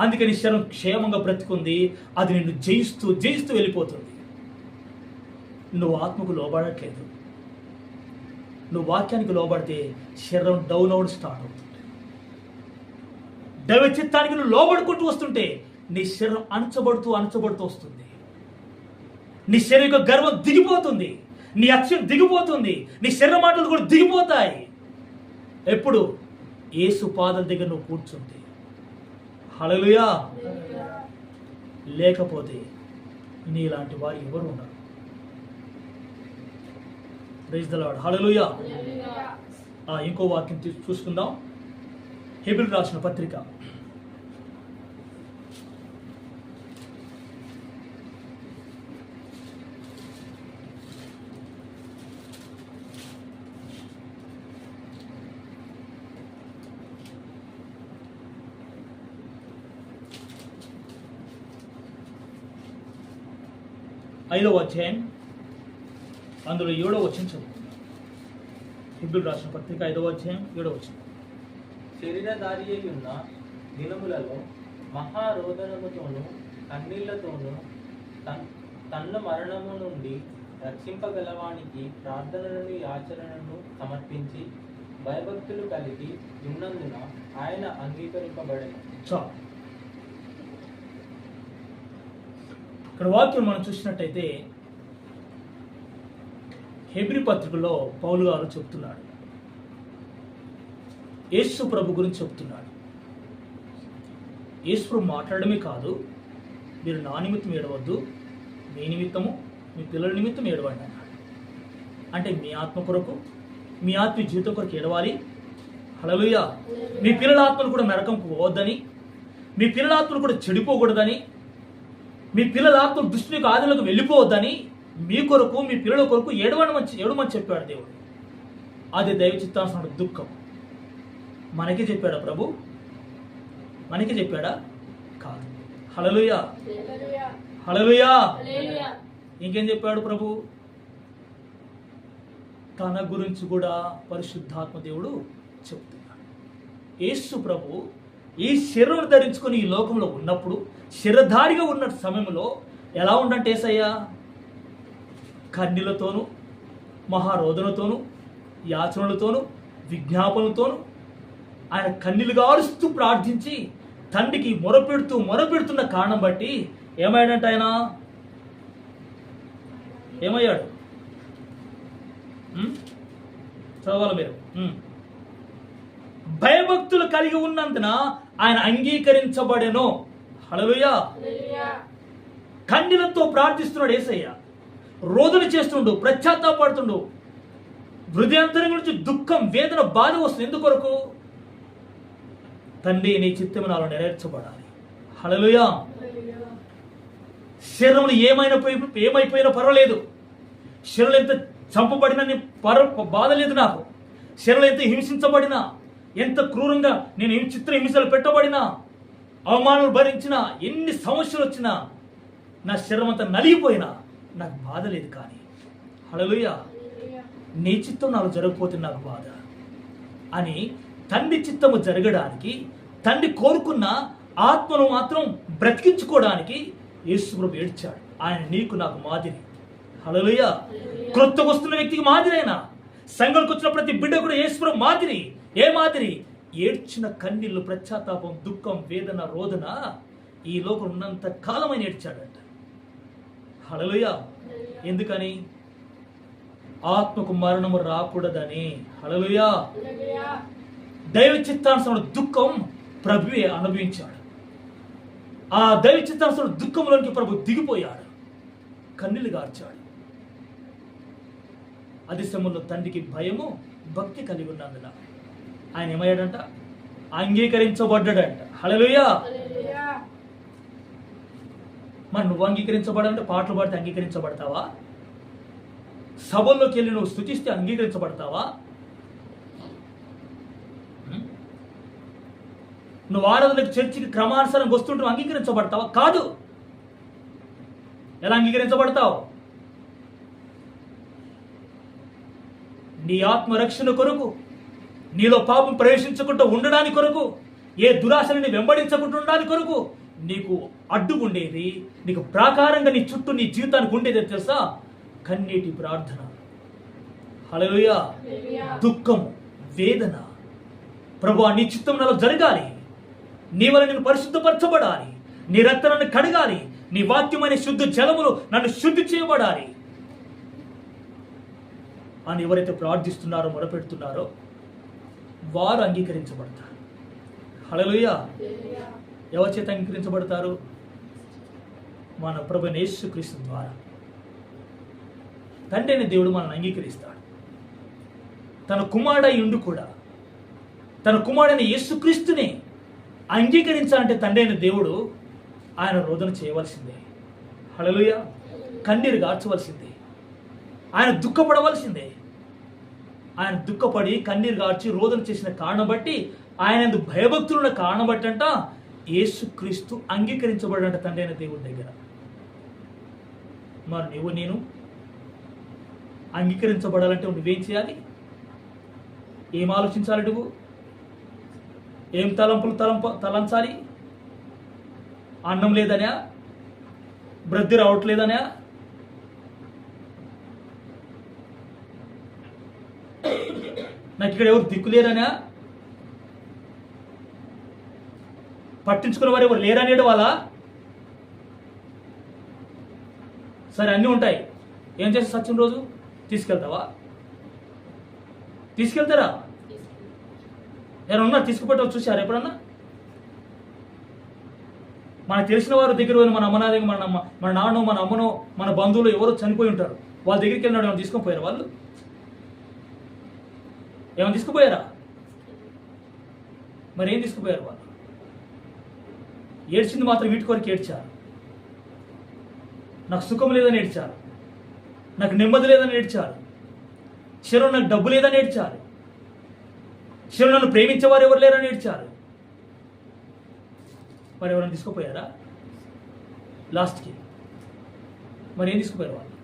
అందుకని శరీరం క్షేమంగా బ్రతుకుంది, అది నిన్ను జయిస్తూ జయిస్తూ వెళ్ళిపోతుంది. నువ్వు ఆత్మకు లోబడట్లేదు. నువ్వు వాక్యానికి లోబడితే శరీరం డౌన్ అవుట్ స్టార్ట్ అవుతుంది. దైవ చిత్తానికి నువ్వు లోబడుకుంటూ వస్తుంటే నీ శరీరం అణచబడుతూ వస్తుంది. నీ శరీర గర్వం దిగిపోతుంది, నీ అక్షరం దిగిపోతుంది, నీ శరీర మాటలు కూడా దిగిపోతాయి. ఎప్పుడు? యేసు పాదాల దగ్గర నువ్వు కూర్చుంటే, హల్లెలూయా. లేకపోతే నీలాంటి వారు ఎవరు ఉన్నారు? Praise the Lord. హల్లెలూయా. ఇంకో వాక్యం చూసుకుందాం. హెబ్రీయులకు రాసిన పత్రిక 5వ అధ్యాయం అందులో 7వ వచనం చదువుకుందాం. హెబ్రీయులకు రాసిన పత్రిక 5వ అధ్యాయం 7వ వచనం. శరీరధారి అయి ఉన్న దినములలో మహారోదనముతోనూ కన్నీళ్లతోనూ తన్న మరణము నుండి రక్షింపగలవానికి ప్రార్థనలను యాచనలను సమర్పించి భయభక్తులు కలిగి ఉన్నందున ఆయన అంగీకరింపబడెను. చాలు. ఇక్కడ వాక్యం మనం చూసినట్టయితే హెబ్రీ పత్రికలో పౌలు గారు చెప్తున్నాడు, యేసు ప్రభు గురించి చెప్తున్నాడు. యేసు ప్రభు మాట్లాడమే కాదు, మీరు నా నిమిత్తం ఏడవద్దు, మీ నిమిత్తము మీ పిల్లల నిమిత్తం ఏడవండి అన్నాడు. అంటే మీ ఆత్మ కొరకు, మీ ఆత్మీయ జీవితం కొరకు ఏడవాలి. హల్లెలూయా. మీ పిల్లల ఆత్మలు కూడా నరకంకు పోవద్దని, మీ పిల్లల ఆత్మలు కూడా చెడిపోకూడదని, మీ పిల్లల ఆత్మలు దుష్టునికి ఆదిలోకి వెళ్ళిపోవద్దని మీ కొరకు, మీ పిల్లల కొరకు ఏడవమని చెప్పాడు దేవుడు. అది దైవ చిత్తానుసార దుఃఖం. మనకి చెప్పాడా ప్రభు? మనకి చెప్పాడా? కాదు. హల్లెలూయా. హల్లెలూయా. ఇంకేం చెప్పాడు ప్రభు? తన గురించి కూడా పరిశుద్ధాత్మ దేవుడు చెప్తున్నాడు. యేసు ప్రభు ఈ శరీరం ధరించుకొని ఈ లోకంలో ఉన్నప్పుడు, శరీరధారిగా ఉన్న సమయంలో ఎలా ఉండంటే యేసయ్యా కన్నీళ్లతోనూ మహారోదనతోనూ యాచనలతోనూ విజ్ఞాపనలతోనూ ఆయన కన్నీళ్లుగా అరుస్తూ ప్రార్థించి తండ్రికి మొరపెడుతున్న కారణం బట్టి ఏమయ్యాడంట ఆయన? ఏమయ్యాడు? చదవాలి మీరు. భయభక్తులు కలిగి ఉన్నందున ఆయన అంగీకరించబడెను. హల్లెలూయా. కన్నీళ్లతో ప్రార్థిస్తున్నాడు యేసయ్య. రోదన చేస్తుండు, పశ్చాత్తాపడుతుండు. హృదయాంతరం నుంచి దుఃఖం, వేదన, బాధ వస్తుంది. ఎందుకొరకు? తండ్రి నీ చిత్తము నాలో నెరవేర్చబడాలి. హల్లెలూయా. శరీరంలో ఏమైపోయినా పర్వాలేదు, శరీరం ఎంత చంపబడినా బాధ లేదు నాకు. శరీరం ఎంత హింసించబడినా, ఎంత క్రూరంగా నేను చిత్రహింసలు పెట్టబడినా, అవమానాలు భరించినా, ఎన్ని సమస్యలు వచ్చినా, నా శరీరం అంతా నలిగిపోయినా నాకు బాధ లేదు. కానీ హల్లెలూయా, నీ చిత్తం నాకు జరగకపోతే నాకు బాధ అని తండ్రి చిత్తము జరగడానికి, తండ్రి కోరుకున్న ఆత్మను మాత్రం బ్రతికించుకోవడానికి యేసు ప్రభు ఏడ్చాడు. ఆయన నీకు నాకు మాదిరి. హల్లెలూయా. క్రొత్తగా వస్తున్న వ్యక్తికి మాదిరి. అయినా సంఘానికి వచ్చిన ప్రతి బిడ్డ కూడా యేసు ప్రభు మాదిరి. ఏ మాదిరి? ఏడ్చిన కన్నీళ్లు, పశ్చాత్తాపం, దుఃఖం, వేదన, రోదన ఈ లోకం ఉన్నంత కాలమైన ఏడ్చాడంట. హల్లెలూయా. ఎందుకని? ఆత్మకు మరణము రాకూడదని. హల్లెలూయా. దైవ చిత్తానుసార దుఃఖం ప్రభువే అనుభవించాడు. ఆ దైవ చిత్తానుసార దుఃఖంలోనికి ప్రభు దిగిపోయాడు, కన్నీళ్లు గార్చాడు. అది సమయంలో తండ్రికి భయము, భక్తి కలిగి ఉన్నందున ఆయన ఏమయ్యాడంట? అంగీకరించబడ్డాడంట. హల్లెలూయా. మరి నువ్వు అంగీకరించబడాలంటే పాటలు పాడితే అంగీకరించబడతావా? సభల్లోకి వెళ్ళి నువ్వు స్తుతిస్తే అంగీకరించబడతావా? నువ్వు ఆరాధనకు చర్చికి క్రమానుసారం వస్తుంటే అంగీకరించబడతావా? కాదు. ఎలా అంగీకరించబడతావు? నీ ఆత్మరక్షణ కొరకు, నీలో పాపం ప్రవేశించకుండా ఉండడానికి కొరకు, ఏ దురాశని వెంబడించకుండా ఉండడానికి కొరకు నీకు అడ్డుకుండేది, నీకు ప్రాకారంగా నీ చుట్టూ నీ జీవితానికి ఉండేది తెలుసా? కన్నీటి ప్రార్థన. హల్లెలూయా. దుఃఖం, వేదన. ప్రభువా నీ చిత్తం నాలో జరగాలి, నీ వల్ల నేను పరిశుద్ధపరచబడాలి, నీ రక్తం నన్ను కడగాలి, నీ వాక్యమైన శుద్ధ జలములు నన్ను శుద్ధి చేయబడాలి అని ఎవరైతే ప్రార్థిస్తున్నారో, మొరపెడుతున్నారో వారు అంగీకరించబడతారు. హల్లెలూయా. ఎవరి చేత అంగీకరించబడతారు? మన ప్రభువైన యేసుక్రీస్తు ద్వారా. తండ్రి అయిన దేవుడు మనల్ని అంగీకరిస్తాడు. తన కుమారుడై ఉండి కూడా తన కుమారుడైన యేసుక్రీస్తుని అంగీకరించాలంటే తండ్రి అయిన దేవుడు ఆయన రోదన చేయవలసిందే. హల్లెలూయా. కన్నీరు గార్చవలసిందే. ఆయన దుఃఖపడవలసిందే. ఆయన దుఃఖపడి కన్నీరు గార్చి రోదన చేసిన కారణం బట్టి, ఆయన భయభక్తులున్న కారణం బట్టి అంట యేసుక్రీస్తు అంగీకరించబడంట తండ్రి అయిన దేవుడి దగ్గర. మరి నువ్వు నేను అంగీకరించబడాలంటే నువ్వేం చేయాలి? ఏం ఆలోచించాలి? నువ్వు ఏం తలంచాలి? అన్నం లేదనా? వృద్ధి రావట్లేదనా? నాకు ఇక్కడ ఎవరు దిక్కులేరనా? పట్టించుకునే వారు ఎవరు లేరనేడు వాళ్ళ? సరే, అన్నీ ఉంటాయి. ఏం చేస్తే సత్యం రోజు తీసుకెళ్తావా? తీసుకెళ్తారా? ఎవరన్నా తీసుకుపెట్టవచ్చు చూసారు ఎప్పుడన్నా? మనకు తెలిసిన వారి దగ్గర పోయిన మన అమ్మ దగ్గర, మన నాన్న, మన అమ్మనో, మన బంధువులు ఎవరో చనిపోయి ఉంటారు. వాళ్ళ దగ్గరికి వెళ్ళినాడు ఏమైనా తీసుకొని పోయారు? వాళ్ళు ఏమైనా తీసుకుపోయారా? మరి ఏం తీసుకుపోయారు వాళ్ళు? ఏడ్చింది మాత్రం వీటి కొరకు ఏడ్చారు. నాకు సుఖం లేదని ఏడ్చారు, నాకు నెమ్మది లేదని ఏడ్చారు, శరీరం నాకు డబ్బు లేదని ఏడ్చారు, శరీరం నన్ను ప్రేమించేవారు ఎవరు లేరని ఏడ్చారు. మరి ఎవరైనా తీసుకుపోయారా లాస్ట్కి? మరి ఏం తీసుకుపోయారు వాళ్ళు?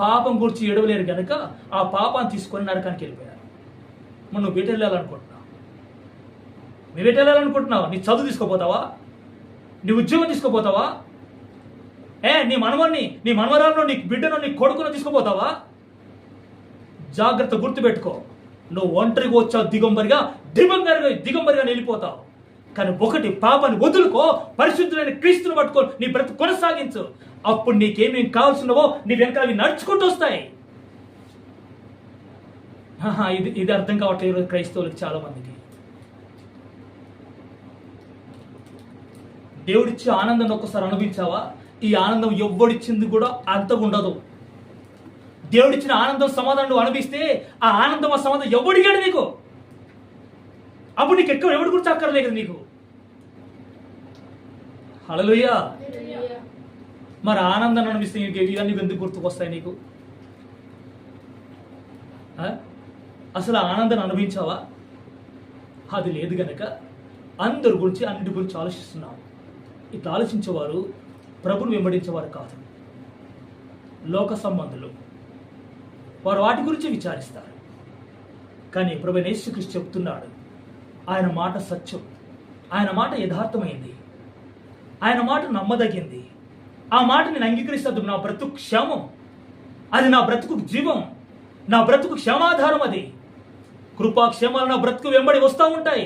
పాపం గురించి ఏడవలేరు కనుక ఆ పాపాన్ని తీసుకొని నరకానికి వెళ్ళిపోయారు. మరి నువ్వు బయట వెళ్ళాలనుకుంటున్నావు, నువ్వు బయట వెళ్ళాలనుకుంటున్నావు, నీ చదువు తీసుకోపోతావా? నీ ఉద్యోగం తీసుకోపోతావా? నీ మనవన్ని, నీ మనవరాలను, నీ బిడ్డను, నీ కొడుకును తీసుకుపోతావా? జాగ్రత్త, గుర్తుపెట్టుకో. నువ్వు ఒంటరిగా వచ్చావు, దిగంబరిగా వెళ్ళిపోతావు. కానీ ఒకటి, పాపాన్ని వదులుకో, పరిశుద్ధులైన క్రీస్తుని పట్టుకో, నీ బ్రతుకు కొనసాగించు. అప్పుడు నీకేమేం కావాల్సినవో నీ వెనకాల అవి నడుచుకుంటూ వస్తాయి. ఇది అర్థం కావట్లేదు ఈరోజు క్రైస్తవులకు చాలా మందికి. దేవుడిచ్చే ఆనందాన్ని ఒక్కసారి అనుభవించావా? ఈ ఆనందం ఎవ్వడిచ్చింది కూడా అంతగా ఉండదు. దేవుడిచ్చిన ఆనందం, సమాధానం నువ్వు అనుభవిస్తే ఆ ఆనందం, ఆ సమాధానం ఎవడిగాడు నీకు? అప్పుడు నీకు ఎక్కువ ఎవడి గురించి అక్కర్లేదు కదా నీకు. హల్లెలూయా. మరి ఆనందాన్ని అనిపిస్తే ఇవన్నీ ఎందుకు గుర్తుకొస్తాయి నీకు? అసలు ఆనందాన్ని అనుభవించావా? అది లేదు గనక అందరి గురించి, అన్నిటి గురించి ఆలోచిస్తున్నావు. ఇట్లా ఆలోచించేవారు ప్రభుని వెంబడించేవారు కాదు, లోక సంబంధులు. వారు వాటి గురించి విచారిస్తారు. కానీ ప్రభువైన యేసుక్రీస్తు చెప్తున్నాడు, ఆయన మాట సత్యం, ఆయన మాట యథార్థమైంది, ఆయన మాట నమ్మదగింది. ఆ మాట నేను అంగీకరిస్తాను. నా బ్రతుకు క్షేమం, అది నా బ్రతుకు జీవం, నా బ్రతుకు క్షేమాధారం. అది కృపాక్షేమాలు నా బ్రతుకు వెంబడి వస్తూ ఉంటాయి.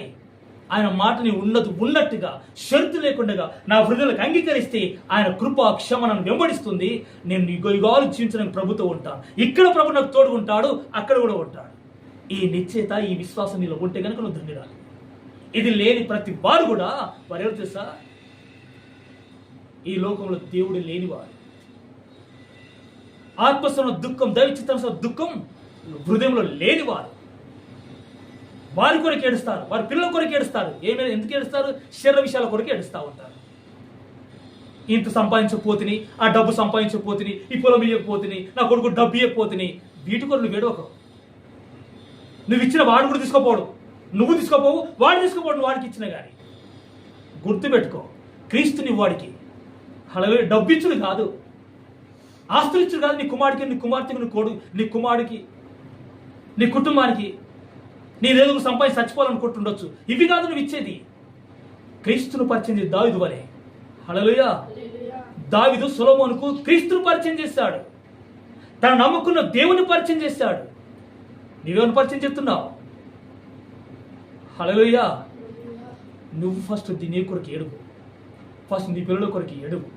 ఆయన మాటని ఉన్నట్టుగా షరతు లేకుండా నా హృదయాలకు అంగీకరిస్తే ఆయన కృపాక్షమ నన్ను వెంబడిస్తుంది. నేను యుగాలు జీవించడానికి ప్రభుతో ఉంటాను. ఇక్కడ ప్రభు నాకు తోడుకుంటాడు, అక్కడ కూడా ఉంటాడు. ఈ నిశ్చయత, ఈ విశ్వాసం నీలో ఉంటే కనుక నువ్వు ధన్యురాలు. ఇది లేని ప్రతి వారు కూడా వారెవరు తెలుసా? ఈ లోకంలో దేవుడు లేనివారు. ఆత్మస్థన దుఃఖం, దైవచిత్త దుఃఖం హృదయంలో లేనివారు. వారి కొరకు ఏడుస్తారు, వారి పిల్లల కొరకు ఏడుస్తారు. ఎందుకు ఏడుస్తారు? శరీర విషయాల కొరకు ఏడుస్తూ ఉంటారు. ఇంత సంపాదించకపోతుని, ఆ డబ్బు సంపాదించకపోతుని, ఈ పొలం ఇవ్వకపోతుని, నా కొడుకు డబ్బు ఇవ్వకపోతుని, వీటి కొరకు నువ్వు వేడవకు. నువ్వు ఇచ్చిన వాడు కూడా తీసుకోపోడు, నువ్వు తీసుకోపోవు, వాడు తీసుకోపోడు. నువ్వు వాడికి ఇచ్చిన కానీ గుర్తుపెట్టుకో, క్రీస్తుని వాడికి అలాగే డబ్బు ఇచ్చుడు కాదు, ఆస్తులు ఇచ్చుడు కాదు. నీ కుమారుడికి, నీ కుమార్తెకి, నీ కుమారుడికి, నీ కుటుంబానికి నీ దేవుడు సంపాదించి చచ్చిపోవాలనుకుంటుండొచ్చు. ఇవి కాదు నువ్వు ఇచ్చేది. క్రీస్తును పరిచయం చేసి దావీదు వలె. హల్లెలూయా. దావీదు సొలొమోనుకు క్రీస్తును పరిచయం చేశాడు, తను నమ్ముకున్న దేవుని పరిచయం చేశాడు. నీవేమని పరిచయం చేస్తున్నావు? హల్లెలూయా. నువ్వు ఫస్ట్ నీ కొరకు ఏడువు, ఫస్ట్ నీ పిల్లల కొరకు ఏడువు,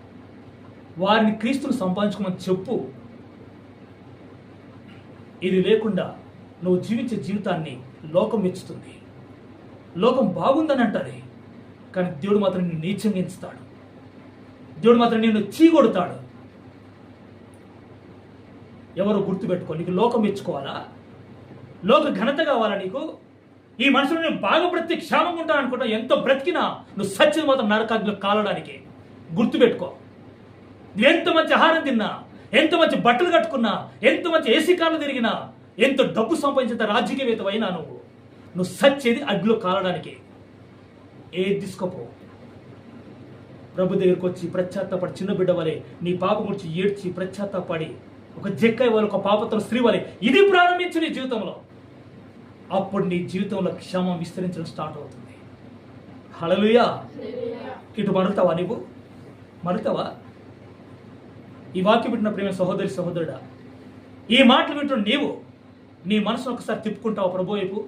వారిని క్రీస్తును సంపాదించుకోమని చెప్పు. ఇది లేకుండా నువ్వు జీవించే జీవితాన్ని లోకం మెచ్చుతుంది. లోకం బాగుందని అంటది, కానీ దేవుడు మాత్రం నిన్ను నీచంగా ఎంచుతాడు. దేవుడు మాత్రం నిన్ను చీకొడతాడు. ఎవరు గుర్తుపెట్టుకో, నీకు లోకం మెచ్చుకోవాలా, లోక ఘనత కావాలా, నీకు ఈ మనుషులు నేను బాగా బ్రతికి క్షేమంగా ఉంటాను అనుకుంటా, ఎంతో బ్రతికినా నువ్వు సత్యం మాత్రం నరకాగ్నిలో కాలడానికి. గుర్తుపెట్టుకో, నువ్వు ఎంత మంచి ఆహారం తిన్నా, ఎంత మంచి బట్టలు కట్టుకున్నా, ఎంత మంచి ఏసీ కార్లు తిరిగినా, ఎంత డబ్బు సంపాదించేంత రాజకీయవేత్త అయినా నువ్వు సచ్చేది అగ్నిలో కాలడానికి. ఏది తీసుకోపో. ప్రభు దగ్గరికి వచ్చి ప్రశ్చాత్తాపడి చిన్న బిడ్డ వలె నీ పాప గురించి ఏడ్చి ప్రశ్చాత్తాపడి ఒక జక్కయ్య వలె, ఒక పాపతో స్త్రీ వలె ఇది ప్రారంభించు నీ జీవితంలో. అప్పుడు నీ జీవితంలో క్షేమం విస్తరించడం స్టార్ట్ అవుతుంది. హల్లెలూయా. ఇటు మరుతావా? నీవు మరుతావా? ఈ వాక్యం వింటున్న ప్రేమ సహోదరి సహోదరుడా, ఈ మాటలు వింటున్న నీవు నీ మనసును ఒకసారి తిప్పుకుంటావు ప్రభు వైపు.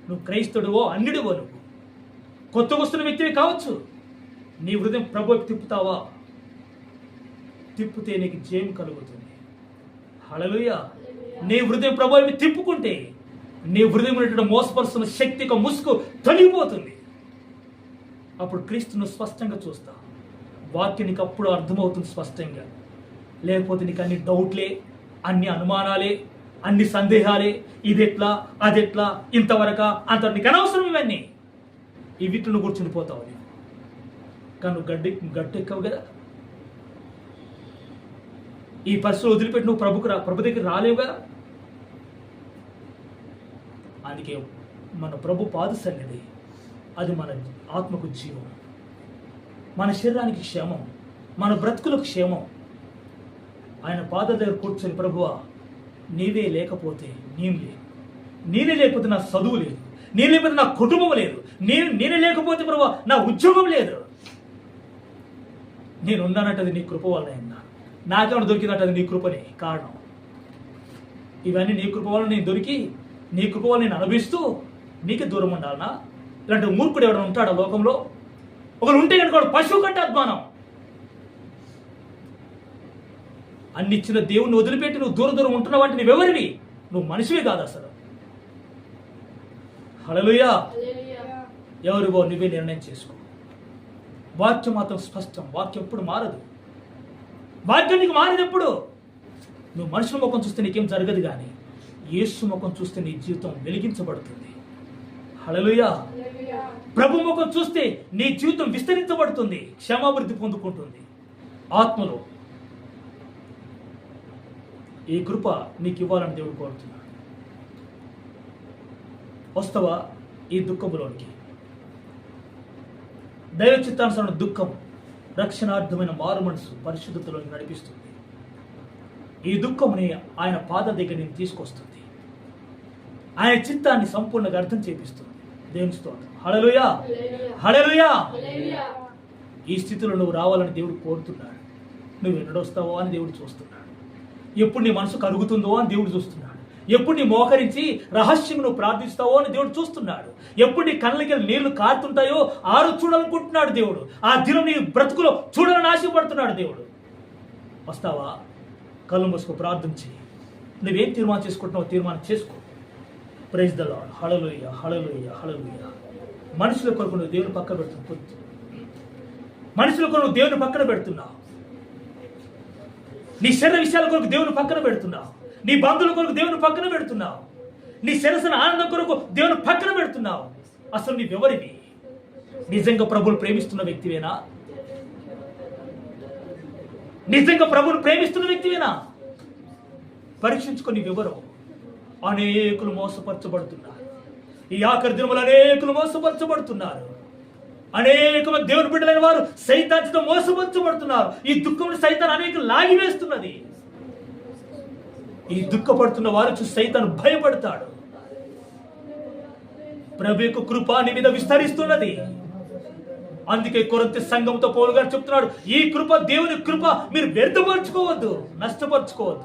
నువ్వు క్రైస్తవుడివో అన్యుడివో, నువ్వు కొత్త వస్తున్న వ్యక్తివి కావచ్చు, నీ హృదయం ప్రభు వైపు తిప్పుతావా? తిప్పితే నీకు జయం కలుగుతుంది. హల్లెలూయా. నీ హృదయం ప్రభు వైపు తిప్పుకుంటే నీ హృదయం ఉన్నటువంటి మోసపరుస్తున్న శక్తి యొక్క ముసుగు తొలగిపోతుంది. అప్పుడు క్రీస్తును స్పష్టంగా చూస్తా. వాక్యం నీకు అప్పుడు అర్థమవుతుంది స్పష్టంగా. లేకపోతే నీకు అన్ని డౌట్లే, అన్ని అనుమానాలే, అన్ని సందేహాలే, ఇదెట్లా అదెట్లా ఇంతవరకా అంత, నీకు అనవసరం ఇవన్నీ. ఈ వీటిని కూర్చుని పోతావు నీవు. కానీ నువ్వు గట్టెక్కవు కదా. ఈ పరిస్థితులు వదిలిపెట్టి నువ్వు ప్రభు దగ్గర రాలేవు కదా. అందుకే మన ప్రభు పాద సన్నిధి అది మన ఆత్మకు జీవం, మన శరీరానికి క్షేమం, మన బ్రతుకులకు క్షేమం. ఆయన పాద దగ్గర కూర్చొని, ప్రభువా నీవే లేకపోతే నేను లేదు, నేనే లేకపోతే నా చదువు లేదు, నేను లేకపోతే నా కుటుంబం లేదు, నేనే లేకపోతే ప్రభువా నా ఉద్యోగం లేదు. నేను ఉన్నానంటే అది నీ కృప వల్ల అయిందా, నాకేమైనా దొరికిందంటే అది నీ కృపనే కారణం. ఇవన్నీ నీ కృప వల్ల నేను దొరికి, నీ కృప వల్ల నేను అనుభవిస్తూ నీకే దూరం ఉండాలనా? ఇలాంటి మూర్ఖుడు ఎవరైనా ఉంటాడా లోకంలో? ఒకరు ఉంటే కనుక పశువు కంటే అద్మానం. అన్ని ఇచ్చిన దేవుణ్ణి వదిలిపెట్టి నువ్వు దూరం దూరం ఉంటున్నావు అంటే నువ్వెవరివి? నువ్వు మనిషివే కాదు అసలు. హల్లెలూయా. ఎవరివో నువ్వే నిర్ణయం చేసుకో. వాక్యం మాత్రం స్పష్టం. వాక్యం ఎప్పుడు మారదు. వాక్యం నీకు మారేది ఎప్పుడు? నువ్వు మనుషుల ముఖం చూస్తే నీకేం జరగదు, కానీ యేసు ముఖం చూస్తే నీ జీవితం వెలిగించబడుతుంది. హల్లెలూయా. ప్రభు ముఖం చూస్తే నీ జీవితం విస్తరించబడుతుంది, క్షమాభివృద్ధి పొందుకుంటుంది ఆత్మలో. ఈ కృప నీకు ఇవ్వాలని దేవుడు కోరుతున్నాడు. వస్తావా ఈ దుఃఖంలోనికి? దైవ చిత్తానుసారమైన దుఃఖం రక్షణార్థమైన మారు మనసు పరిశుద్ధతలోకి నడిపిస్తుంది. ఈ దుఃఖంని ఆయన పాద దగ్గర నేను తీసుకొస్తుంది. ఆయన చిత్తాన్ని సంపూర్ణంగా అర్థం చేపిస్తుంది. దేవుని స్తోత్రం. హల్లెలూయా. హల్లెలూయా. ఈ స్థితిలో నువ్వు రావాలని దేవుడు కోరుతున్నాడు. నువ్వు ఎన్నడొస్తావో అని దేవుడు చూస్తున్నాడు. ఎప్పుడు నీ మనసు కరుగుతుందో అని దేవుడు చూస్తున్నాడు. ఎప్పుడు నీ మోకరించి రహస్యం నువ్వు ప్రార్థిస్తావో అని దేవుడు చూస్తున్నాడు. ఎప్పుడు నీ కళ్ళకి నీళ్లు కారుతుంటాయో ఆరు చూడాలనుకుంటున్నాడు దేవుడు. ఆ దినం నీ బ్రతుకులో చూడాలని ఆశపడుతున్నాడు దేవుడు. వస్తావా? కళ్ళు మూసుకో, ప్రార్థించి నువ్వేం తీర్మానం చేసుకుంటున్నావో తీర్మానం చేసుకో. Praise the Lord. Hallelujah. Hallelujah. Hallelujah. మనుషుల కొరకు నువ్వు దేవుని పక్కన పెడుతున్నావు. మనుషుల కొరకు నువ్వు దేవుని పక్కన పెడుతున్నావు. నీ శరీర విషయాల కొరకు దేవుని పక్కన పెడుతున్నావు. నీ బంధువుల కొరకు దేవుని పక్కన పెడుతున్నావు. నీ శరసన ఆనందం కొరకు దేవుని పక్కన పెడుతున్నావు. అసలు నీవెవరివి? నిజంగా ప్రభువును ప్రేమిస్తున్న వ్యక్తివేనా? నిజంగా ప్రభువును ప్రేమిస్తున్న వ్యక్తివేనా? పరీక్షించుకొని నీవెవరో. అనేకులు మోసపరచబడుతున్నారు. ఈ ఆఖరి దినములు అనేకులు మోసపరచబడుతున్నారు. అనేక మంది దేవుని బిడ్డలైన వారు సైతాన్తో మోసపరచబడుతున్నారు. ఈ దుఃఖం సైతాన్ అనేకులు లాగివేస్తున్నది. ఈ దుఃఖపడుతున్న వారు చూసి సైతాను భయపడతాడు. ప్రభు యొక్క కృప నీ మీద విస్తరిస్తున్నది. అందుకే కొరింథీ సంఘంతో పౌలు గారు చెప్తున్నాడు, ఈ కృప దేవుని కృప మీరు వ్యర్థపరచుకోవద్దు, నష్టపరచుకోవద్దు.